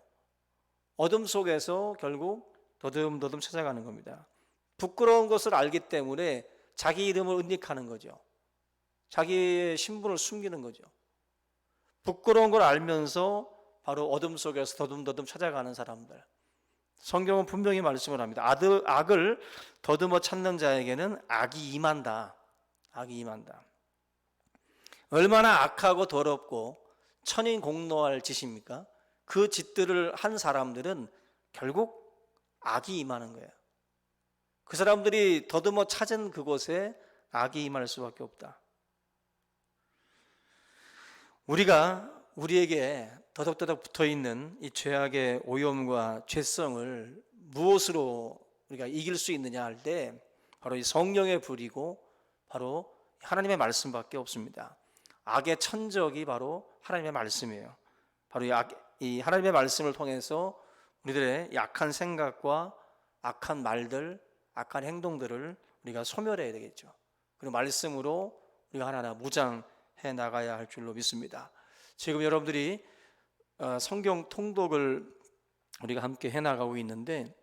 어둠 속에서 결국 더듬더듬 찾아가는 겁니다. 부끄러운 것을 알기 때문에 자기 이름을 은닉하는 거죠. 자기의 신분을 숨기는 거죠. 부끄러운 걸 알면서 바로 어둠 속에서 더듬더듬 찾아가는 사람들, 성경은 분명히 말씀을 합니다. 악을 더듬어 찾는 자에게는 악이 임한다. 악이 임한다. 얼마나 악하고 더럽고 천인공노할 짓입니까? 그 짓들을 한 사람들은 결국 악이 임하는 거예요. 그 사람들이 더듬어 찾은 그곳에 악이 임할 수밖에 없다. 우리에게 더덕더덕 붙어있는 이 죄악의 오염과 죄성을 무엇으로 우리가 이길 수 있느냐 할 때 바로 이 성령의 불이고 바로 하나님의 말씀밖에 없습니다. 악의 천적이 바로 하나님의 말씀이에요. 바로 이 하나님의 말씀을 통해서 우리들의 약한 생각과 악한 말들, 악한 행동들을 우리가 소멸해야 되겠죠. 그리고 말씀으로 우리가 하나하나 무장해 나가야 할 줄로 믿습니다. 지금 여러분들이 성경 통독을 우리가 함께 해나가고 있는데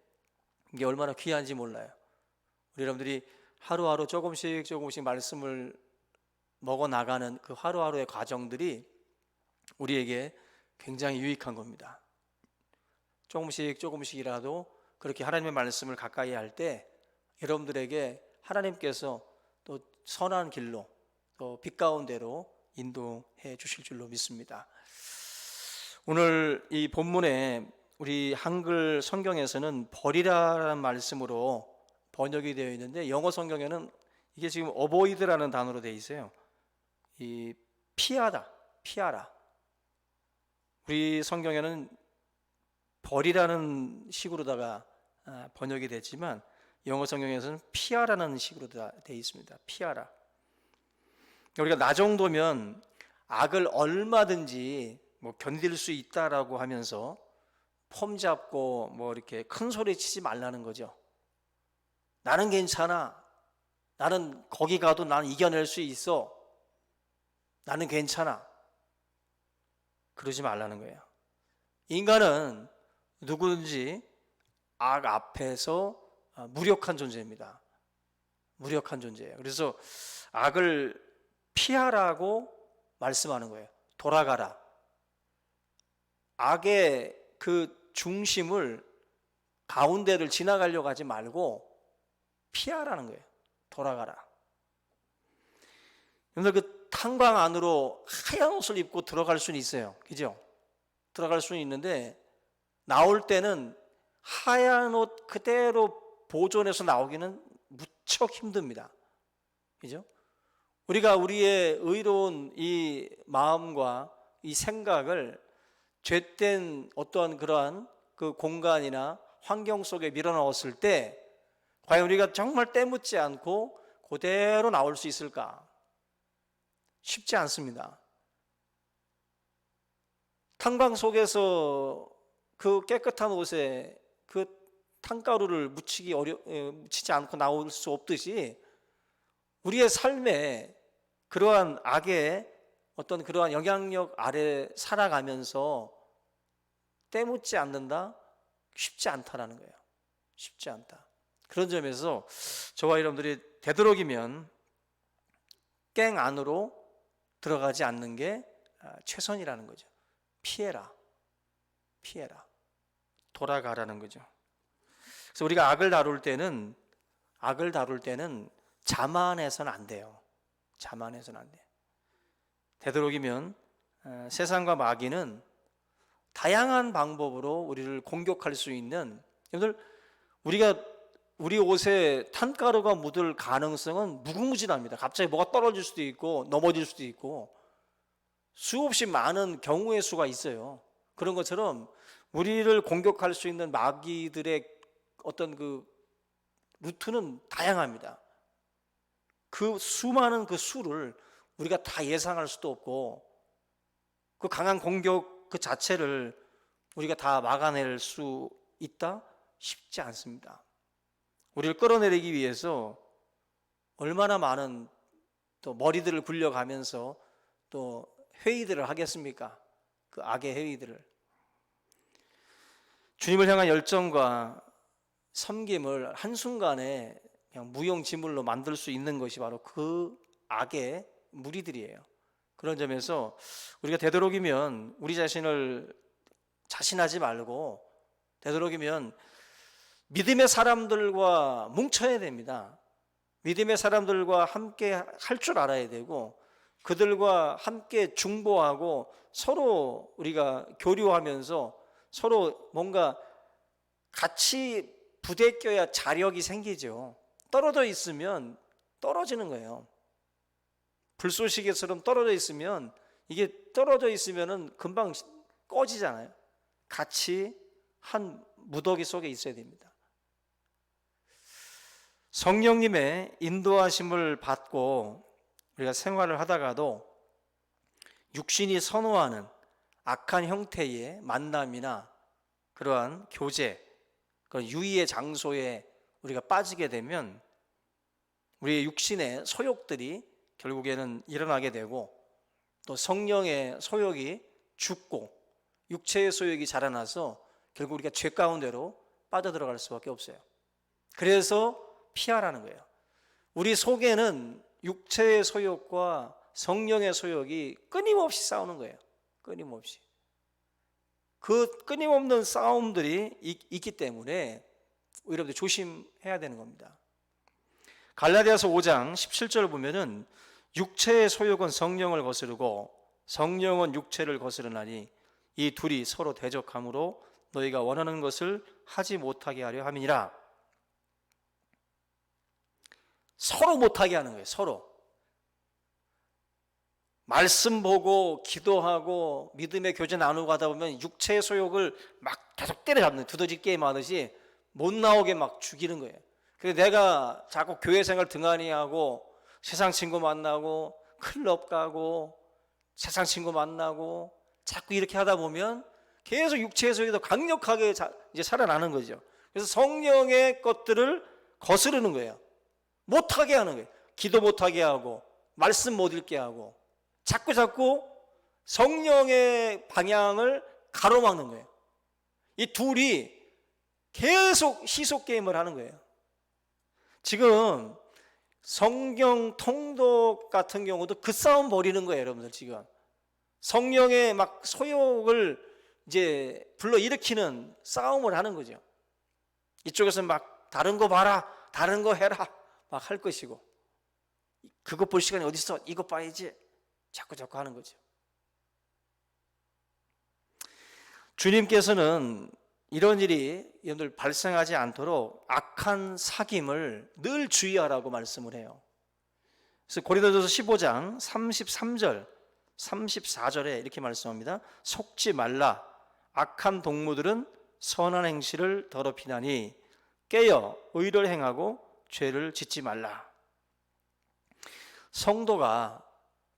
이게 얼마나 귀한지 몰라요. 우리 여러분들이 하루하루 조금씩 말씀을 먹어나가는 그 하루하루의 과정들이 우리에게 굉장히 유익한 겁니다. 조금씩이라도 그렇게 하나님의 말씀을 가까이 할 때 여러분들에게 하나님께서 또 선한 길로 또 빛 가운데로 인도해 주실 줄로 믿습니다. 오늘 이 본문에 우리 한글 성경에서는 버리라는 말씀으로 번역이 되어 있는데 영어 성경에는 이게 지금 avoid라는 단어로 되어 있어요. 이 피하라. 우리 성경에는 버리라는 식으로다가 번역이 됐지만 영어 성경에서는 피하라는 식으로 되어 있습니다. 피하라. 우리가 나 정도면 악을 얼마든지 견딜 수 있다라고 하면서 폼 잡고 이렇게 큰 소리 치지 말라는 거죠. 나는 괜찮아. 나는 거기 가도 나는 이겨낼 수 있어. 나는 괜찮아. 그러지 말라는 거예요. 인간은 누구든지 악 앞에서 무력한 존재입니다. 무력한 존재예요. 그래서 악을 피하라고 말씀하는 거예요. 돌아가라. 악의 그 중심을 가운데를 지나가려고 하지 말고 피하라는 거예요. 돌아가라. 여러분들 그 탄광 안으로 하얀 옷을 입고 들어갈 수는 있어요. 그죠? 들어갈 수는 있는데 나올 때는 하얀 옷 그대로 보존해서 나오기는 무척 힘듭니다. 그죠? 우리가 우리의 의로운 이 마음과 이 생각을 죄된 어떠한 그러한 그 공간이나 환경 속에 밀어넣었을 때 과연 우리가 정말 때묻지 않고 그대로 나올 수 있을까? 쉽지 않습니다. 탄광 속에서 그 깨끗한 옷에 그 탄가루를 묻히지 않고 나올 수 없듯이 우리의 삶에 그러한 악의 어떤 그러한 영향력 아래 살아가면서 때묻지 않는다? 쉽지 않다라는 거예요. 쉽지 않다. 그런 점에서 저와 여러분들이 되도록이면 깽 안으로 들어가지 않는 게 최선이라는 거죠. 피해라. 돌아가라는 거죠. 그래서 우리가 악을 다룰 때는 자만해서는 안 돼요. 자만해서는 안 돼요. 되도록이면 세상과 마귀는 다양한 방법으로 우리를 공격할 수 있는, 여러분들 우리 옷에 탄가루가 묻을 가능성은 무궁무진합니다. 갑자기 뭐가 떨어질 수도 있고 넘어질 수도 있고 수없이 많은 경우의 수가 있어요. 그런 것처럼 우리를 공격할 수 있는 마귀들의 어떤 그 루트는 다양합니다. 그 수많은 그 수를 우리가 다 예상할 수도 없고 그 강한 공격 그 자체를 우리가 다 막아낼 수 있다? 쉽지 않습니다. 우리를 끌어내리기 위해서 얼마나 많은 또 머리들을 굴려가면서 또 회의들을 하겠습니까? 그 악의 회의들을. 주님을 향한 열정과 섬김을 한순간에 그냥 무용지물로 만들 수 있는 것이 바로 그 악의 무리들이에요. 그런 점에서 우리가 되도록이면 우리 자신을 자신하지 말고 되도록이면 믿음의 사람들과 뭉쳐야 됩니다. 믿음의 사람들과 함께 할 줄 알아야 되고 그들과 함께 중보하고 서로 우리가 교류하면서 서로 뭔가 같이 부대껴야 자력이 생기죠. 떨어져 있으면 떨어지는 거예요. 불쏘시개처럼 떨어져 있으면 이게 떨어져 있으면은 금방 꺼지잖아요. 같이 한 무더기 속에 있어야 됩니다. 성령님의 인도하심을 받고 우리가 생활을 하다가도 육신이 선호하는 악한 형태의 만남이나 그러한 교제, 그런 유의의 장소에 우리가 빠지게 되면 우리의 육신의 소욕들이 결국에는 일어나게 되고 또 성령의 소욕이 죽고 육체의 소욕이 자라나서 결국 우리가 죄 가운데로 빠져들어갈 수밖에 없어요. 그래서 피하라는 거예요. 우리 속에는 육체의 소욕과 성령의 소욕이 끊임없이 싸우는 거예요. 끊임없이. 그 끊임없는 싸움들이 있기 때문에 여러분들 조심해야 되는 겁니다. 갈라디아서 5장 17절을 보면은 육체의 소욕은 성령을 거스르고 성령은 육체를 거스르나니 이 둘이 서로 대적함으로 너희가 원하는 것을 하지 못하게 하려 함이니라. 서로 못하게 하는 거예요. 서로. 말씀 보고 기도하고 믿음의 교제 나누고 하다 보면 육체의 소욕을 막 계속 때려잡는 두더지 게임 하듯이 못 나오게 막 죽이는 거예요. 그래서 내가 자꾸 교회 생활 등한히 하고 세상 친구 만나고 클럽 가고 세상 친구 만나고 자꾸 이렇게 하다 보면 계속 육체의 소욕이 더 강력하게 이제 살아나는 거죠. 그래서 성령의 것들을 거스르는 거예요. 못하게 하는 거예요. 기도 못하게 하고 말씀 못 읽게 하고 자꾸 성령의 방향을 가로막는 거예요. 이 둘이 계속 시속 게임을 하는 거예요. 지금 성경 통독 같은 경우도 그 싸움 벌이는 거예요, 여러분들. 지금 성령의 막 소욕을 이제 불러일으키는 싸움을 하는 거죠. 이쪽에서 막 다른 거 봐라, 다른 거 해라 막 할 것이고, 그거 볼 시간이 어디 있어? 이거 봐야지. 자꾸 하는 거죠. 주님께서는 이런 일이 여러분들 발생하지 않도록 악한 사귐을 늘 주의하라고 말씀을 해요. 그래서 고린도전서 15장 33절 34절에 이렇게 말씀합니다. 속지 말라. 악한 동무들은 선한 행실을 더럽히나니 깨어 의를 행하고 죄를 짓지 말라. 성도가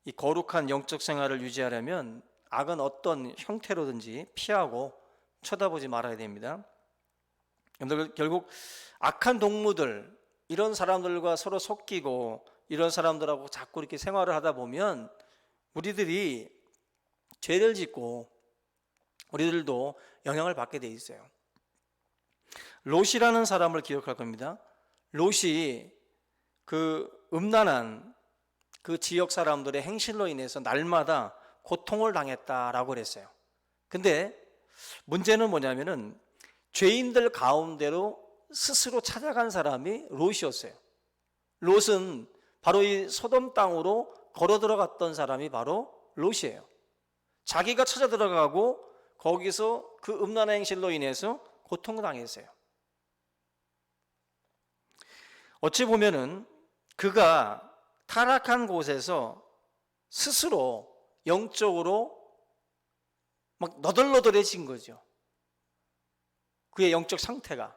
이 거룩한 영적 생활을 유지하려면 악은 어떤 형태로든지 피하고 쳐다보지 말아야 됩니다. 여러분들 결국 악한 동무들, 이런 사람들과 서로 섞이고 이런 사람들하고 자꾸 이렇게 생활을 하다 보면 우리들이 죄를 짓고 우리들도 영향을 받게 돼 있어요. 롯이라는 사람을 기억할 겁니다. 롯이 그 음란한 그 지역 사람들의 행실로 인해서 날마다 고통을 당했다라고 그랬어요. 근데 문제는 뭐냐면은 죄인들 가운데로 스스로 찾아간 사람이 롯이었어요. 롯은 바로 이 소돔 땅으로 걸어 들어갔던 사람이 바로 롯이에요. 자기가 찾아 들어가고 거기서 그 음란한 행실로 인해서 고통을 당했어요. 어찌 보면은 그가 타락한 곳에서 스스로 영적으로 막 너덜너덜해진 거죠. 그의 영적 상태가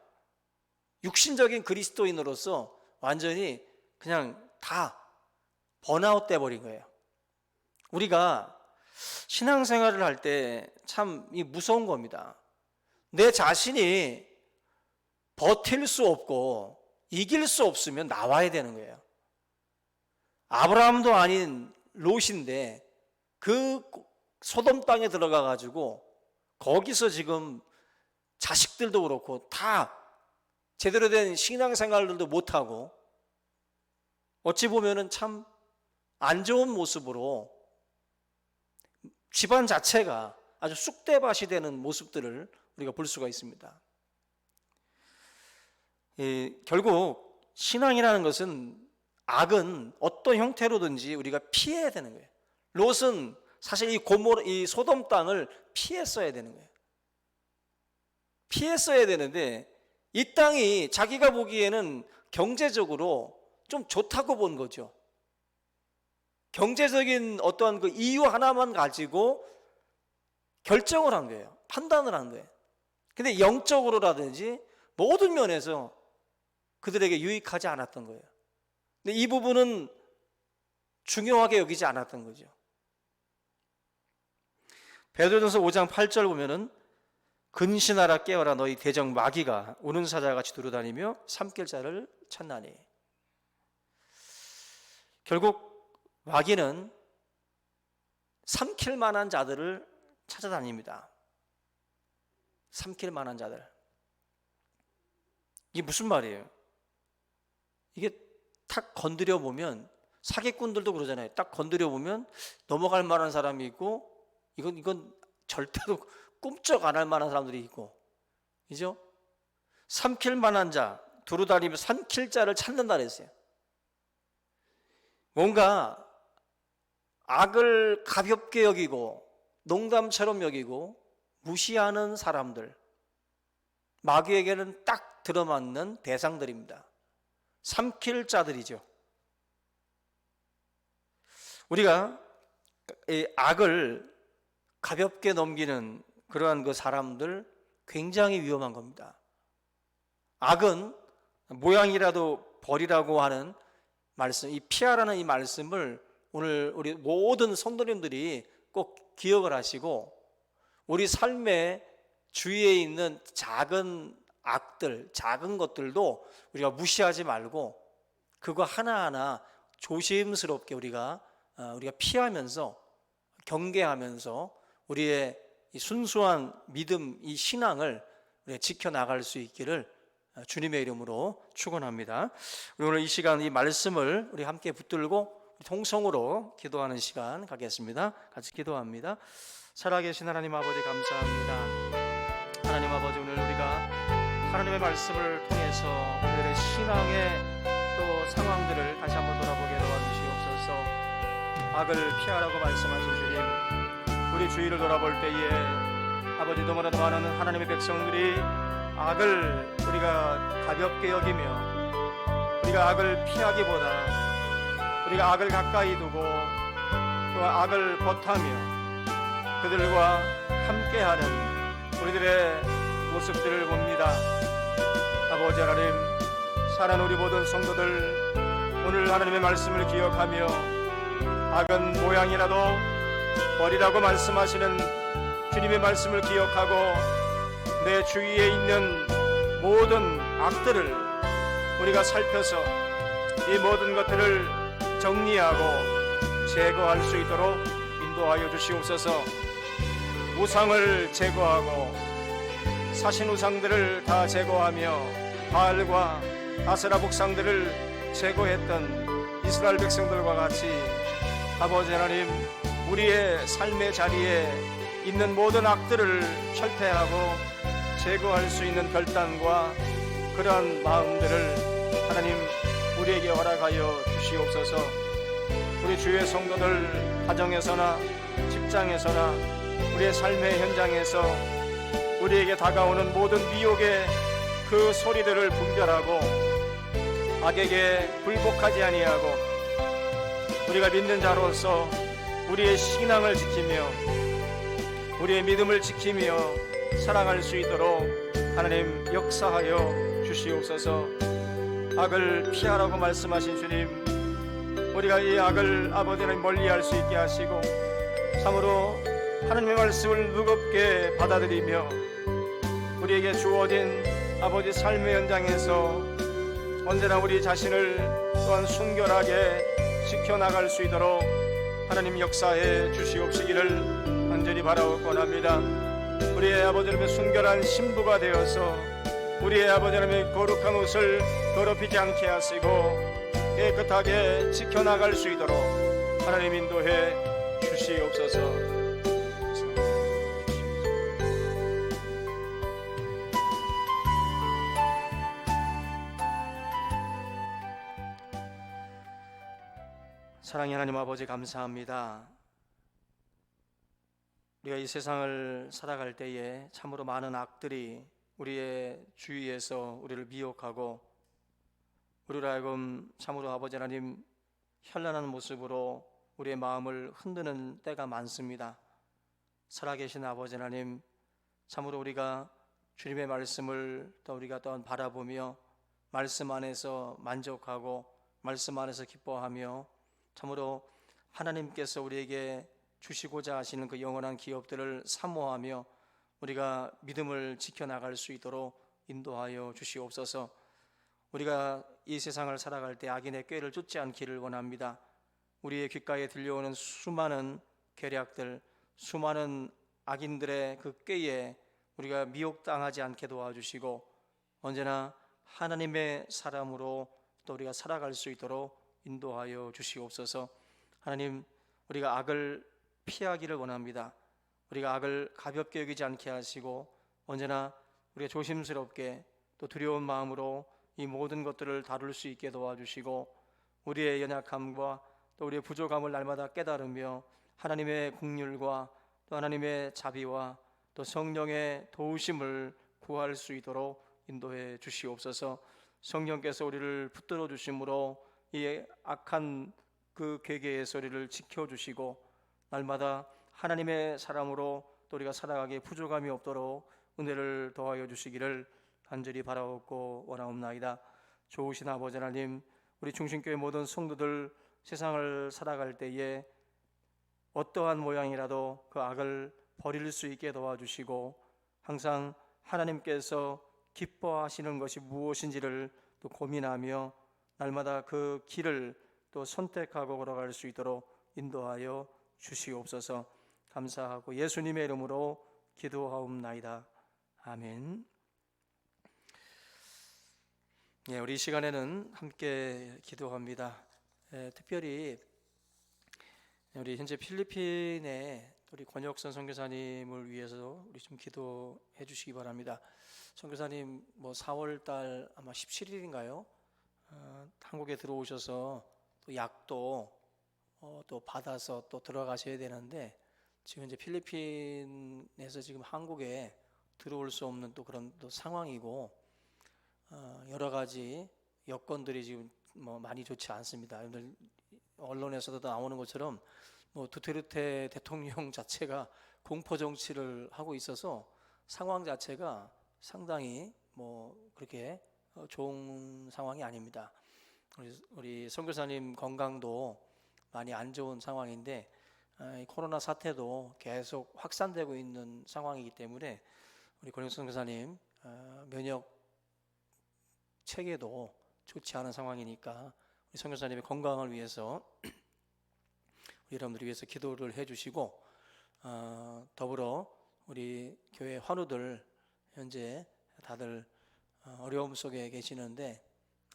육신적인 그리스도인으로서 완전히 그냥 다 번아웃 돼버린 거예요. 우리가 신앙생활을 할 때 참 무서운 겁니다. 내 자신이 버틸 수 없고 이길 수 없으면 나와야 되는 거예요. 아브라함도 아닌 롯인데 그 소돔 땅에 들어가 가지고 거기서 지금 자식들도 그렇고 다 제대로 된 신앙생활들도 못하고 어찌 보면은 참 안 좋은 모습으로 집안 자체가 아주 쑥대밭이 되는 모습들을 우리가 볼 수가 있습니다. 결국 신앙이라는 것은 악은 어떤 형태로든지 우리가 피해야 되는 거예요. 롯은 사실 이 소돔 땅을 피했어야 되는 거예요. 피했어야 되는데 이 땅이 자기가 보기에는 경제적으로 좀 좋다고 본 거죠. 경제적인 어떠한 그 이유 하나만 가지고 결정을 한 거예요. 판단을 한 거예요. 근데 영적으로라든지 모든 면에서 그들에게 유익하지 않았던 거예요. 근데 이 부분은 중요하게 여기지 않았던 거죠. 베드로전서 5장 8절 보면은 근신하라 깨어라 너희 대적 마귀가 우는 사자같이 두루다니며 삼킬 자를 찾나니. 결국 마귀는 삼킬 만한 자들을 찾아다닙니다. 삼킬 만한 자들. 이게 무슨 말이에요? 이게 탁 건드려 보면, 사기꾼들도 그러잖아요. 딱 건드려 보면 넘어갈 만한 사람이 있고, 이건 절대로 꿈쩍 안 할 만한 사람들이 있고, 그죠? 삼킬 만한 자, 두루다니며 삼킬 자를 찾는다 그랬어요. 뭔가 악을 가볍게 여기고 농담처럼 여기고 무시하는 사람들, 마귀에게는 딱 들어맞는 대상들입니다. 삼킬 자들이죠. 우리가 이 악을 가볍게 넘기는 그러한 그 사람들 굉장히 위험한 겁니다. 악은 모양이라도 버리라고 하는 말씀, 이 피하라는 이 말씀을 오늘 우리 모든 성도님들이 꼭 기억을 하시고, 우리 삶의 주위에 있는 작은 악들, 작은 것들도 우리가 무시하지 말고 그거 하나하나 조심스럽게 우리가 피하면서 경계하면서 우리의 이 순수한 믿음, 이 신앙을 우리가 지켜나갈 수 있기를 주님의 이름으로 축원합니다. 우리 오늘 이 시간 이 말씀을 우리 함께 붙들고 통성으로 기도하는 시간 가겠습니다. 같이 기도합니다. 살아계신 하나님 아버지 감사합니다. 하나님 아버지, 오늘 우리가 하나님의 말씀을 통해서 우리들의 신앙의 또 상황들을 다시 한번 돌아보게 도와주시옵소서. 악을 피하라고 말씀하신 주님, 우리 주위를 돌아볼 때에 아버지 너무나도 많은 하나님의 백성들이 악을 우리가 가볍게 여기며 우리가 악을 피하기보다 우리가 악을 가까이 두고 또 악을 버타며 그들과 함께하는 우리들의 모습들을 봅니다. 아버지 하나님, 사랑하는 우리 모든 성도들, 오늘 하나님의 말씀을 기억하며 악은 모양이라도 버리라고 말씀하시는 주님의 말씀을 기억하고 내 주위에 있는 모든 악들을 우리가 살펴서 이 모든 것들을 정리하고 제거할 수 있도록 인도하여 주시옵소서. 우상을 제거하고 사신 우상들을 다 제거하며 바알과 아세라 복상들을 제거했던 이스라엘 백성들과 같이 아버지 하나님, 우리의 삶의 자리에 있는 모든 악들을 철폐하고 제거할 수 있는 결단과 그러한 마음들을 하나님 우리에게 허락하여 주시옵소서. 우리 주의 성도들 가정에서나 직장에서나 우리의 삶의 현장에서 우리에게 다가오는 모든 미혹의 그 소리들을 분별하고 악에게 굴복하지 아니하고 우리가 믿는 자로서 우리의 신앙을 지키며 우리의 믿음을 지키며 살아갈 수 있도록 하나님 역사하여 주시옵소서. 악을 피하라고 말씀하신 주님, 우리가 이 악을 아버지 하나님 멀리할 수 있게 하시고 참으로 하나님의 말씀을 무겁게 받아들이며 우리에게 주어진 아버지 삶의 현장에서 언제나 우리 자신을 또한 순결하게 지켜나갈 수 있도록 하나님 역사해 주시옵시기를 간절히 바라고 원합니다. 우리의 아버지 하나님의 순결한 신부가 되어서 우리의 아버지 하나님의 거룩한 옷을 더럽히지 않게 하시고 깨끗하게 지켜나갈 수 있도록 하나님 인도해 주시옵소서. 사랑의 하나님 아버지 감사합니다. 우리가 이 세상을 살아갈 때에 참으로 많은 악들이 우리의 주위에서 우리를 미혹하고 우리를 하여금 참으로 아버지 하나님 현란한 모습으로 우리의 마음을 흔드는 때가 많습니다. 살아계신 아버지 하나님, 참으로 우리가 주님의 말씀을 또 우리가 또한 바라보며 말씀 안에서 만족하고 말씀 안에서 기뻐하며 참으로 하나님께서 우리에게 주시고자 하시는 그 영원한 기업들을 사모하며 우리가 믿음을 지켜나갈 수 있도록 인도하여 주시옵소서. 우리가 이 세상을 살아갈 때 악인의 꾀를 쫓지 않기를 원합니다. 우리의 귓가에 들려오는 수많은 계략들, 수많은 악인들의 그 꾀에 우리가 미혹당하지 않게 도와주시고 언제나 하나님의 사람으로 또 우리가 살아갈 수 있도록 인도하여 주시옵소서. 하나님, 우리가 악을 피하기를 원합니다. 우리가 악을 가볍게 여기지 않게 하시고 언제나 우리가 조심스럽게 또 두려운 마음으로 이 모든 것들을 다룰 수 있게 도와주시고 우리의 연약함과 또 우리의 부족함을 날마다 깨달으며 하나님의 긍휼과 또 하나님의 자비와 또 성령의 도우심을 구할 수 있도록 인도해 주시옵소서. 성령께서 우리를 붙들어 주심으로 이 악한 그 괴계에서 우리를 지켜주시고 날마다 하나님의 사람으로 또 우리가 살아가기에 부족함이 없도록 은혜를 더하여 주시기를 간절히 바라옵고 원하옵나이다. 좋으신 아버지 하나님, 우리 중심교회 모든 성도들 세상을 살아갈 때에 어떠한 모양이라도 그 악을 버릴 수 있게 도와주시고 항상 하나님께서 기뻐하시는 것이 무엇인지를 또 고민하며 날마다 그 길을 또 선택하고 걸어갈 수 있도록 인도하여 주시옵소서. 감사하고 예수님의 이름으로 기도하옵나이다. 아멘. 예, 우리 이 시간에는 함께 기도합니다. 특별히 우리 현재 필리핀의 우리 권혁선 선교사님을 위해서 우리 좀 기도해 주시기 바랍니다. 선교사님 4월달 아마 17일인가요? 한국에 들어오셔서 또 약도 또 받아서 또 들어가셔야 되는데 지금 이제 필리핀에서 지금 한국에 들어올 수 없는 또 그런 또 상황이고 여러 가지 여건들이 지금 많이 좋지 않습니다. 오늘 언론에서도 나오는 것처럼 두테르테 대통령 자체가 공포 정치를 하고 있어서 상황 자체가 상당히 그렇게 좋은 상황이 아닙니다. 우리 선교사님 건강도 많이 안 좋은 상황인데 코로나 사태도 계속 확산되고 있는 상황이기 때문에 우리 권혁 선교사님 면역 체계도 좋지 않은 상황이니까 우리 선교사님의 건강을 위해서 우리 여러분들을 위해서 기도를 해주시고 더불어 우리 교회 환우들 현재 다들 어려움 속에 계시는데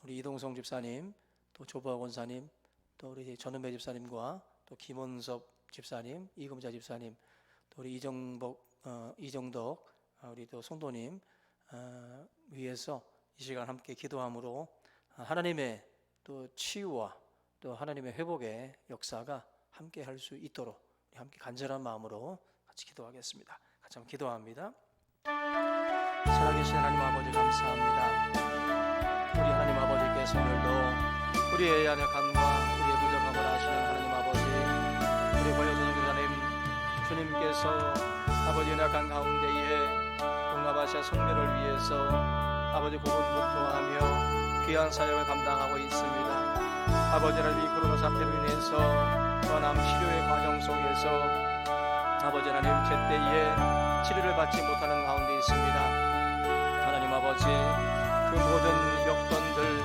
우리 이동성 집사님, 또 조보아 권사님, 또 우리 전은배 집사님과 또 김원섭 집사님, 이금자 집사님, 또 우리 이정덕 우리 또 성도님 위해서 이 시간 함께 기도함으로 하나님의 또 치유와 또 하나님의 회복의 역사가 함께 할 수 있도록 함께 간절한 마음으로 같이 기도하겠습니다. 같이 한번 기도합니다. 살아계신 하나님 아버지 감사합니다. 우리 하나님 아버지께서 오늘도 우리의 연약함과 우리의 부족함을 아시는 하나님 아버지, 우리 권혁선 교사님 주님께서 아버지 연약한 가운데에 동남아시아 선교를 위해서 아버지 고군분투하며 귀한 사역을 감당하고 있습니다. 아버지 하나님 이 코로나 사태로 인해서 또한 치료의 과정 속에서 아버지 하나님 제때에 치료를 받지 못하는 가운데 있습니다. 하나님 아버지, 그 모든 여건들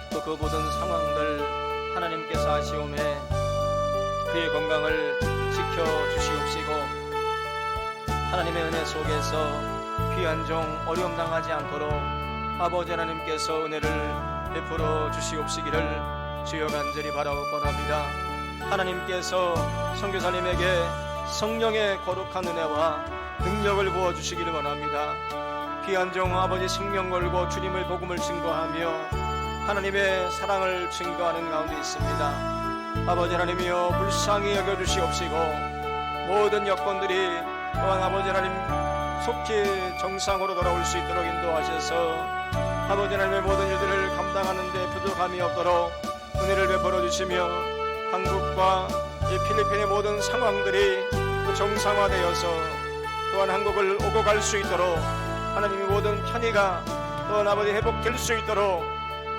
또 그 모든 상황들 하나님께서 아시오매 그의 건강을 지켜주시옵시고 하나님의 은혜 속에서 귀한 종 어려움 당하지 않도록 아버지 하나님께서 은혜를 베풀어 주시옵시기를 주여 간절히 바라옵건합니다. 하나님께서 선교사님에게 성령의 거룩한 은혜와 능력을 부어주시기를 원합니다. 귀한 종 아버지 생명 걸고 주님의 복음을 증거하며 하나님의 사랑을 증거하는 가운데 있습니다. 아버지 하나님이여 불쌍히 여겨주시옵시고, 모든 여건들이 또한 아버지 하나님 속히 정상으로 돌아올 수 있도록 인도하셔서 아버지 하나님의 모든 일들을 감당하는 데 부족함이 없도록 은혜를 베풀어 주시며, 한국과 이 필리핀의 모든 상황들이 또 정상화되어서 또한 한국을 오고 갈 수 있도록 하나님의 모든 편의가 또한 아버지 회복될 수 있도록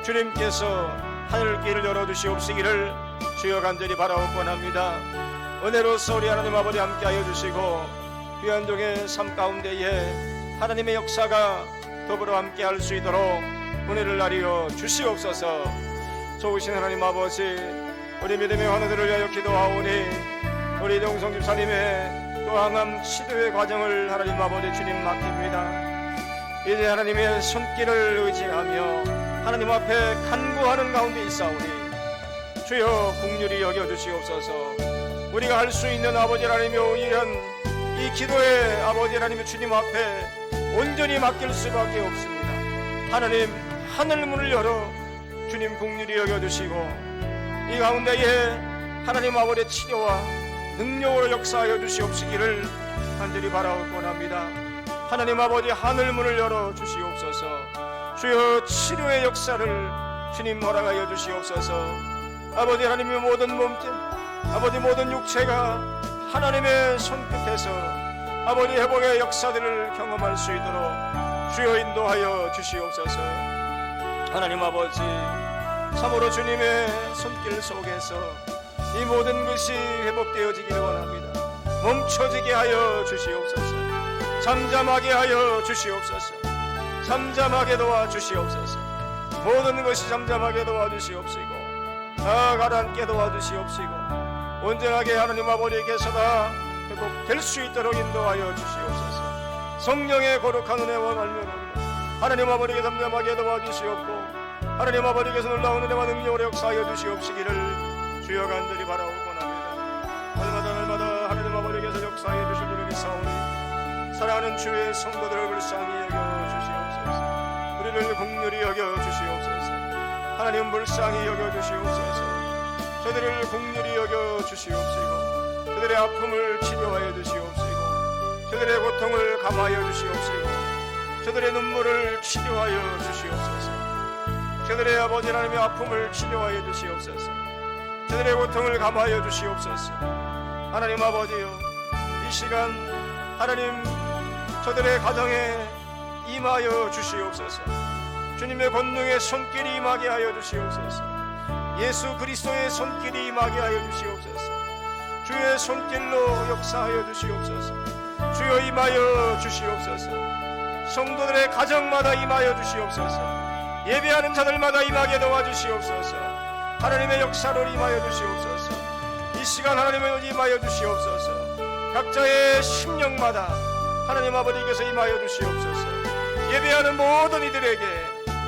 주님께서 하늘길을 열어주시옵시기를 주여 간절히 바라옵곤 합니다. 은혜로서 우리 하나님 아버지 함께하여 주시고, 귀한 종의 삶 가운데에 하나님의 역사가 더불어 함께할 수 있도록 은혜를 나리어 주시옵소서. 좋으신 하나님 아버지, 우리 믿음의 환우들을 위하여 기도하오니 우리 동성 집사님의 또 항암 치료의 과정을 하나님 아버지 주님 맡깁니다. 이제 하나님의 손길을 의지하며 하나님 앞에 간구하는 가운데 있사오니 주여 긍휼히 여겨주시옵소서. 우리가 할 수 있는 아버지 하나님의 이런 이 기도에 아버지 하나님의 주님 앞에 온전히 맡길 수밖에 없습니다. 하나님 하늘 문을 열어 주님 긍휼히 여겨주시고, 이 가운데에 하나님 아버지의 치료와 능력으로 역사하여 주시옵시기를 간절히 바라옵곤 합니다. 하나님 아버지 하늘 문을 열어 주시옵소서. 주여 치료의 역사를 주님 허락하여 주시옵소서. 아버지 하나님의 모든 몸짓, 아버지 모든 육체가 하나님의 손끝에서 아버지 회복의 역사들을 경험할 수 있도록 주여 인도하여 주시옵소서. 하나님 아버지, 참으로 주님의 손길 속에서 이 모든 것이 회복되어지기를 원합니다. 멈춰지게 하여 주시옵소서. 잠잠하게 하여 주시옵소서. 잠잠하게 도와주시옵소서. 모든 것이 잠잠하게 도와주시옵시고, 다 가라앉게 도와주시옵시고, 온전하게 하나님 아버지께서 다 회복될 수 있도록 인도하여 주시옵소서. 성령의 거룩한 은혜와 말미암아 하나님 아버지께 잠잠하게 도와주시옵고, 하나님 아버지께서 놀라운 은혜와 능력으로 역사하여 주시옵시기를 주여 간절히 바라옵곤 합니다. 날마다 하나님 아버지께서 역사하여 주실 줄을 믿사오니 사랑하는 주의 성도들을 불쌍히 여겨 주시옵소서. 우리를 긍휼히 여겨 주시옵소서. 하나님 불쌍히 여겨 주시옵소서. 저들을 긍휼히 여겨 주시옵시고, 저들의 아픔을 치료하여 주시옵시고, 저들의 고통을 감하여 주시옵시고, 저들의 눈물을 치료하여 주시옵소서. 저들의 아버지 하나님의 아픔을 치료하여 주시옵소서. 저들의 고통을 감하여 주시옵소서. 하나님 아버지여, 이 시간 하나님 저들의 가정에 임하여 주시옵소서. 주님의 권능의 손길이 임하게 하여 주시옵소서. 예수 그리스도의 손길이 임하게 하여 주시옵소서. 주의 손길로 역사하여 주시옵소서. 주여 임하여 주시옵소서. 성도들의 가정마다 임하여 주시옵소서. 예배하는 자들마다 임하게 도와주시옵소서. 하나님의 역사로 임하여 주시옵소서. 이 시간 하나님의 임하여 주시옵소서. 각자의 심령마다 하나님 아버지께서 임하여 주시옵소서. 예배하는 모든 이들에게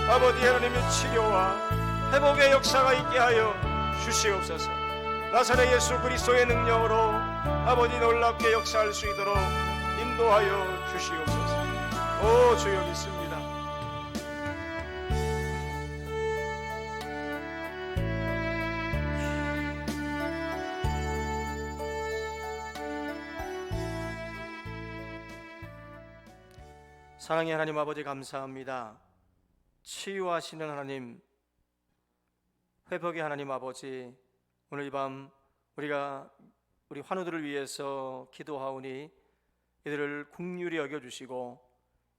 아버지 하나님의 치료와 회복의 역사가 있게 하여 주시옵소서. 나사렛 예수 그리스도의 능력으로 아버지 놀랍게 역사할 수 있도록 인도하여 주시옵소서. 오 주여 믿습니다. 사랑의 하나님 아버지 감사합니다. 치유하시는 하나님, 회복의 하나님 아버지, 오늘 이 밤 우리가 우리 환우들을 위해서 기도하오니 이들을 긍휼히 여겨주시고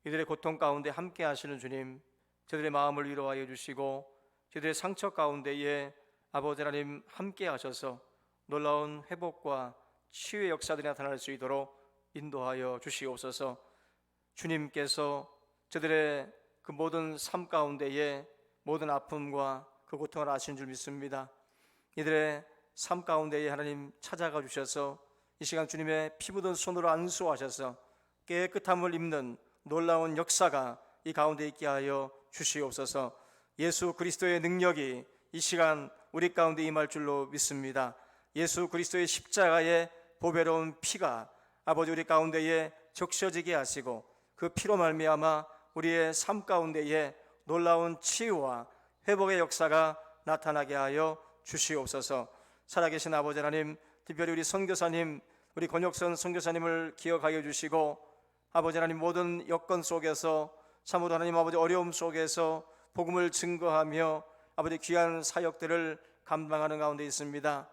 이들의 고통 가운데 함께 하시는 주님, 저들의 마음을 위로하여 주시고 저들의 상처 가운데에 아버지 하나님 함께 하셔서 놀라운 회복과 치유의 역사들이 나타날 수 있도록 인도하여 주시옵소서. 주님께서 저들의 그 모든 삶 가운데에 모든 아픔과 그 고통을 아시는 줄 믿습니다. 이들의 삶 가운데에 하나님 찾아가 주셔서 이 시간 주님의 피 묻은 손으로 안수하셔서 깨끗함을 입는 놀라운 역사가 이 가운데 있게 하여 주시옵소서. 예수 그리스도의 능력이 이 시간 우리 가운데 임할 줄로 믿습니다. 예수 그리스도의 십자가의 보배로운 피가 아버지 우리 가운데에 적셔지게 하시고 그 피로 말미암아 우리의 삶 가운데에 놀라운 치유와 회복의 역사가 나타나게 하여 주시옵소서. 살아계신 아버지 하나님, 특별히 우리 선교사님, 우리 권혁선 선교사님을 기억하여 주시고, 아버지 하나님 모든 여건 속에서 참으로 하나님 아버지 어려움 속에서 복음을 증거하며 아버지 귀한 사역들을 감당하는 가운데 있습니다.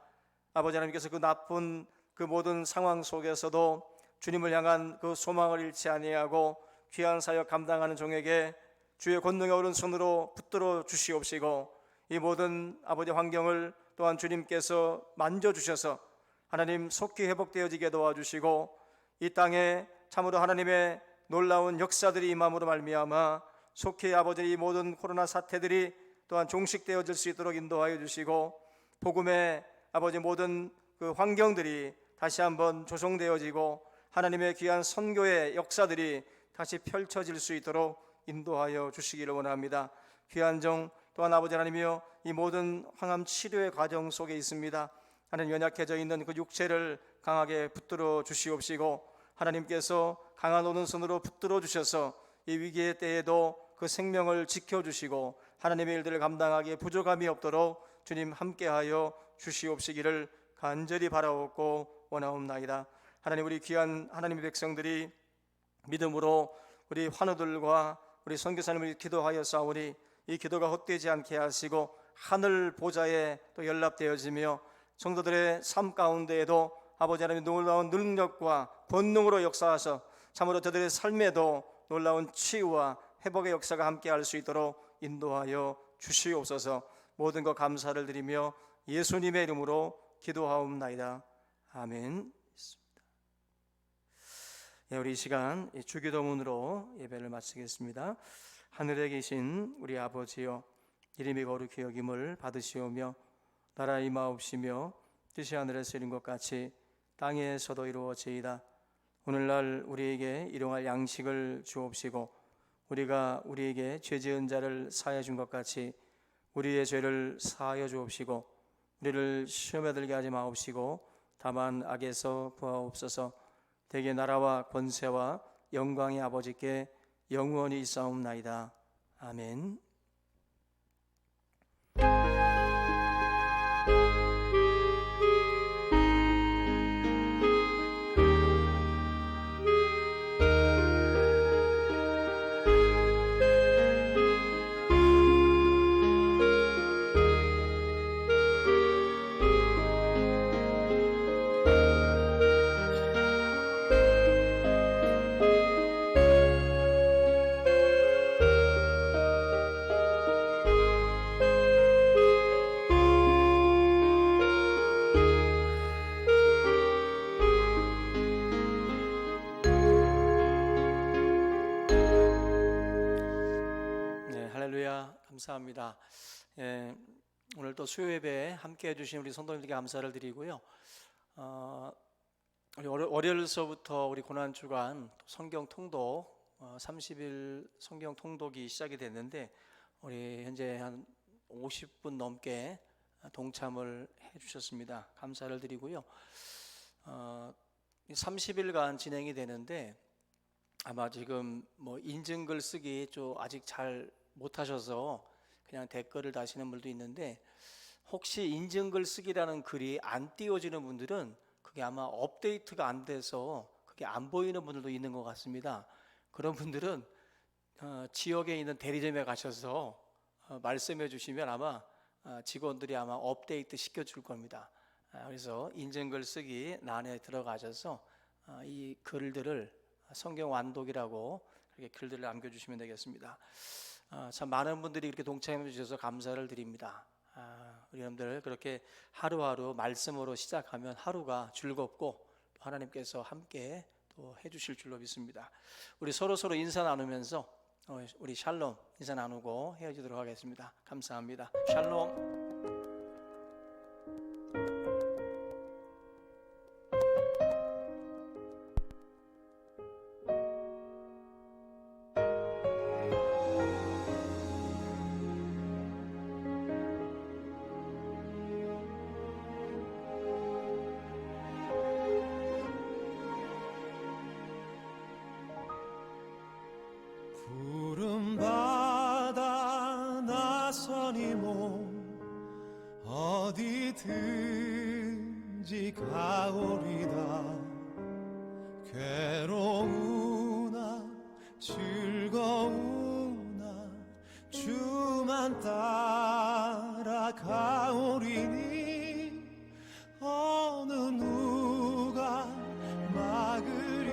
아버지 하나님께서 그 나쁜 그 모든 상황 속에서도 주님을 향한 그 소망을 잃지 아니하고 귀한 사역 감당하는 종에게 주의 권능의 오른손으로 붙들어 주시옵시고, 이 모든 아버지 환경을 또한 주님께서 만져주셔서 하나님 속히 회복되어지게 도와주시고, 이 땅에 참으로 하나님의 놀라운 역사들이 임함으로 말미암아 속히 아버지 이 모든 코로나 사태들이 또한 종식되어질 수 있도록 인도하여 주시고, 복음의 아버지 모든 그 환경들이 다시 한번 조성되어지고 하나님의 귀한 선교의 역사들이 다시 펼쳐질 수 있도록 인도하여 주시기를 원합니다. 귀한 종 또한 아버지 하나님이여, 이 모든 항암 치료의 과정 속에 있습니다. 하나님 연약해져 있는 그 육체를 강하게 붙들어 주시옵시고, 하나님께서 강한 오른손으로 붙들어 주셔서 이 위기의 때에도 그 생명을 지켜주시고 하나님의 일들을 감당하기에 부족함이 없도록 주님 함께하여 주시옵시기를 간절히 바라옵고 원하옵나이다. 하나님, 우리 귀한 하나님의 백성들이 믿음으로 우리 환우들과 우리 선교사님을 기도하였사오니 이 기도가 헛되지 않게 하시고 하늘 보좌에 또 연락되어지며 성도들의 삶 가운데에도 아버지 하나님의 놀라운 능력과 권능으로 역사하셔 참으로 저들의 삶에도 놀라운 치유와 회복의 역사가 함께할 수 있도록 인도하여 주시옵소서. 모든 것 감사를 드리며 예수님의 이름으로 기도하옵나이다. 아멘. 우리 이 시간 주기도문으로 예배를 마치겠습니다. 하늘에 계신 우리 아버지여, 이름이 거룩히 여김을 받으시오며 나라 임하옵시며 뜻이 하늘에서 이룬 것 같이 땅에서도 이루어지이다. 오늘날 우리에게 일용할 양식을 주옵시고, 우리가 우리에게 죄 지은 자를 사하여 준 것 같이 우리의 죄를 사하여 주옵시고, 우리를 시험에 들게 하지 마옵시고 다만 악에서 구하옵소서. 대개 나라와 권세와 영광의 아버지께 영원히 있사옵나이다. 아멘. 감사합니다. 오늘 또 수요 예배에 함께 해주신 우리 성도님들께 감사를 드리고요. 우리 월요일서부터 우리 고난주간 성경 통독 30일 성경 통독이 시작이 됐는데, 우리 현재 한 50분 넘게 동참을 해주셨습니다. 감사를 드리고요. 30일간 진행이 되는데 아마 지금 뭐 인증글 쓰기 좀 아직 잘 못하셔서 그냥 댓글을 다시는 분도 있는데, 혹시 인증글 쓰기라는 글이 안 띄워지는 분들은 그게 아마 업데이트가 안 돼서 그게 안 보이는 분들도 있는 것 같습니다. 그런 분들은 지역에 있는 대리점에 가셔서 말씀해 주시면 아마 직원들이 아마 업데이트 시켜줄 겁니다. 그래서 인증글 쓰기 난에 들어가셔서 이 글들을 성경 완독이라고 이렇게 글들을 남겨주시면 되겠습니다. 참 많은 분들이 이렇게 동참해 주셔서 감사를 드립니다. 우리 여러분들 그렇게 하루하루 말씀으로 시작하면 하루가 즐겁고 하나님께서 함께 또 해주실 줄로 믿습니다. 우리 서로 인사 나누면서 우리 샬롬 인사 나누고 헤어지도록 하겠습니다. 감사합니다. 샬롬. 푸른 바다 나선 이 몸 어디든 언제든지 가오리다. 괴로우나 즐거우나 주만 따라가오리니 어느 누가 막으리까.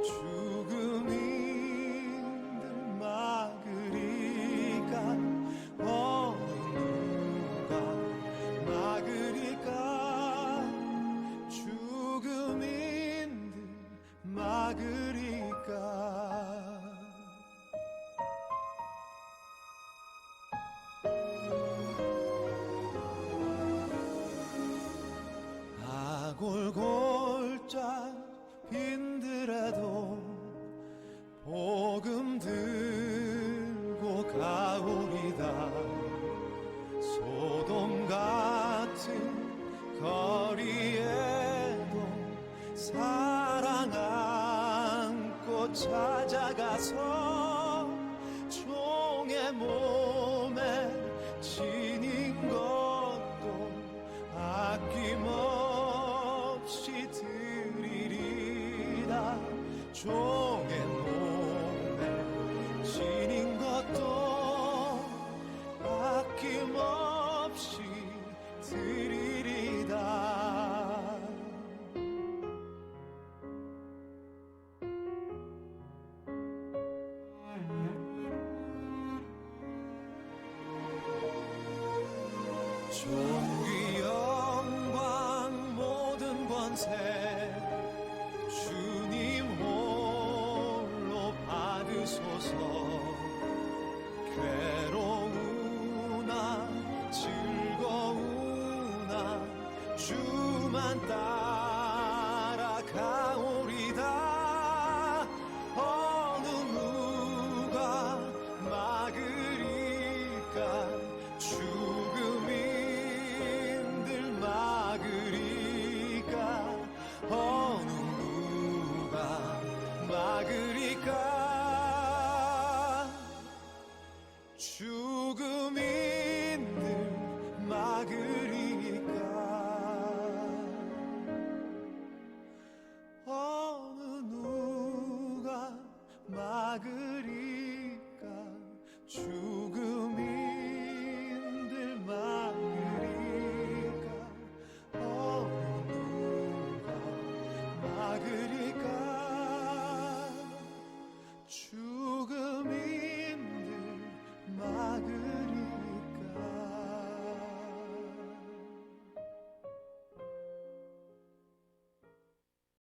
죽음 힘들 막으리까. 어느 누가 막으리까. 죽음 힘들 막으리까. 아골골짝 빈들에도 복음 들고 가오리다. 소돔 같은 거리에도 사랑 안고 찾아가서 종의 몸에 지닌 것도 아낌없이 드리리다. 종의 몸에 지닌 것도 아낌없이 드리리다. 존귀 영광 모든 권세 주님 홀로 받으소서.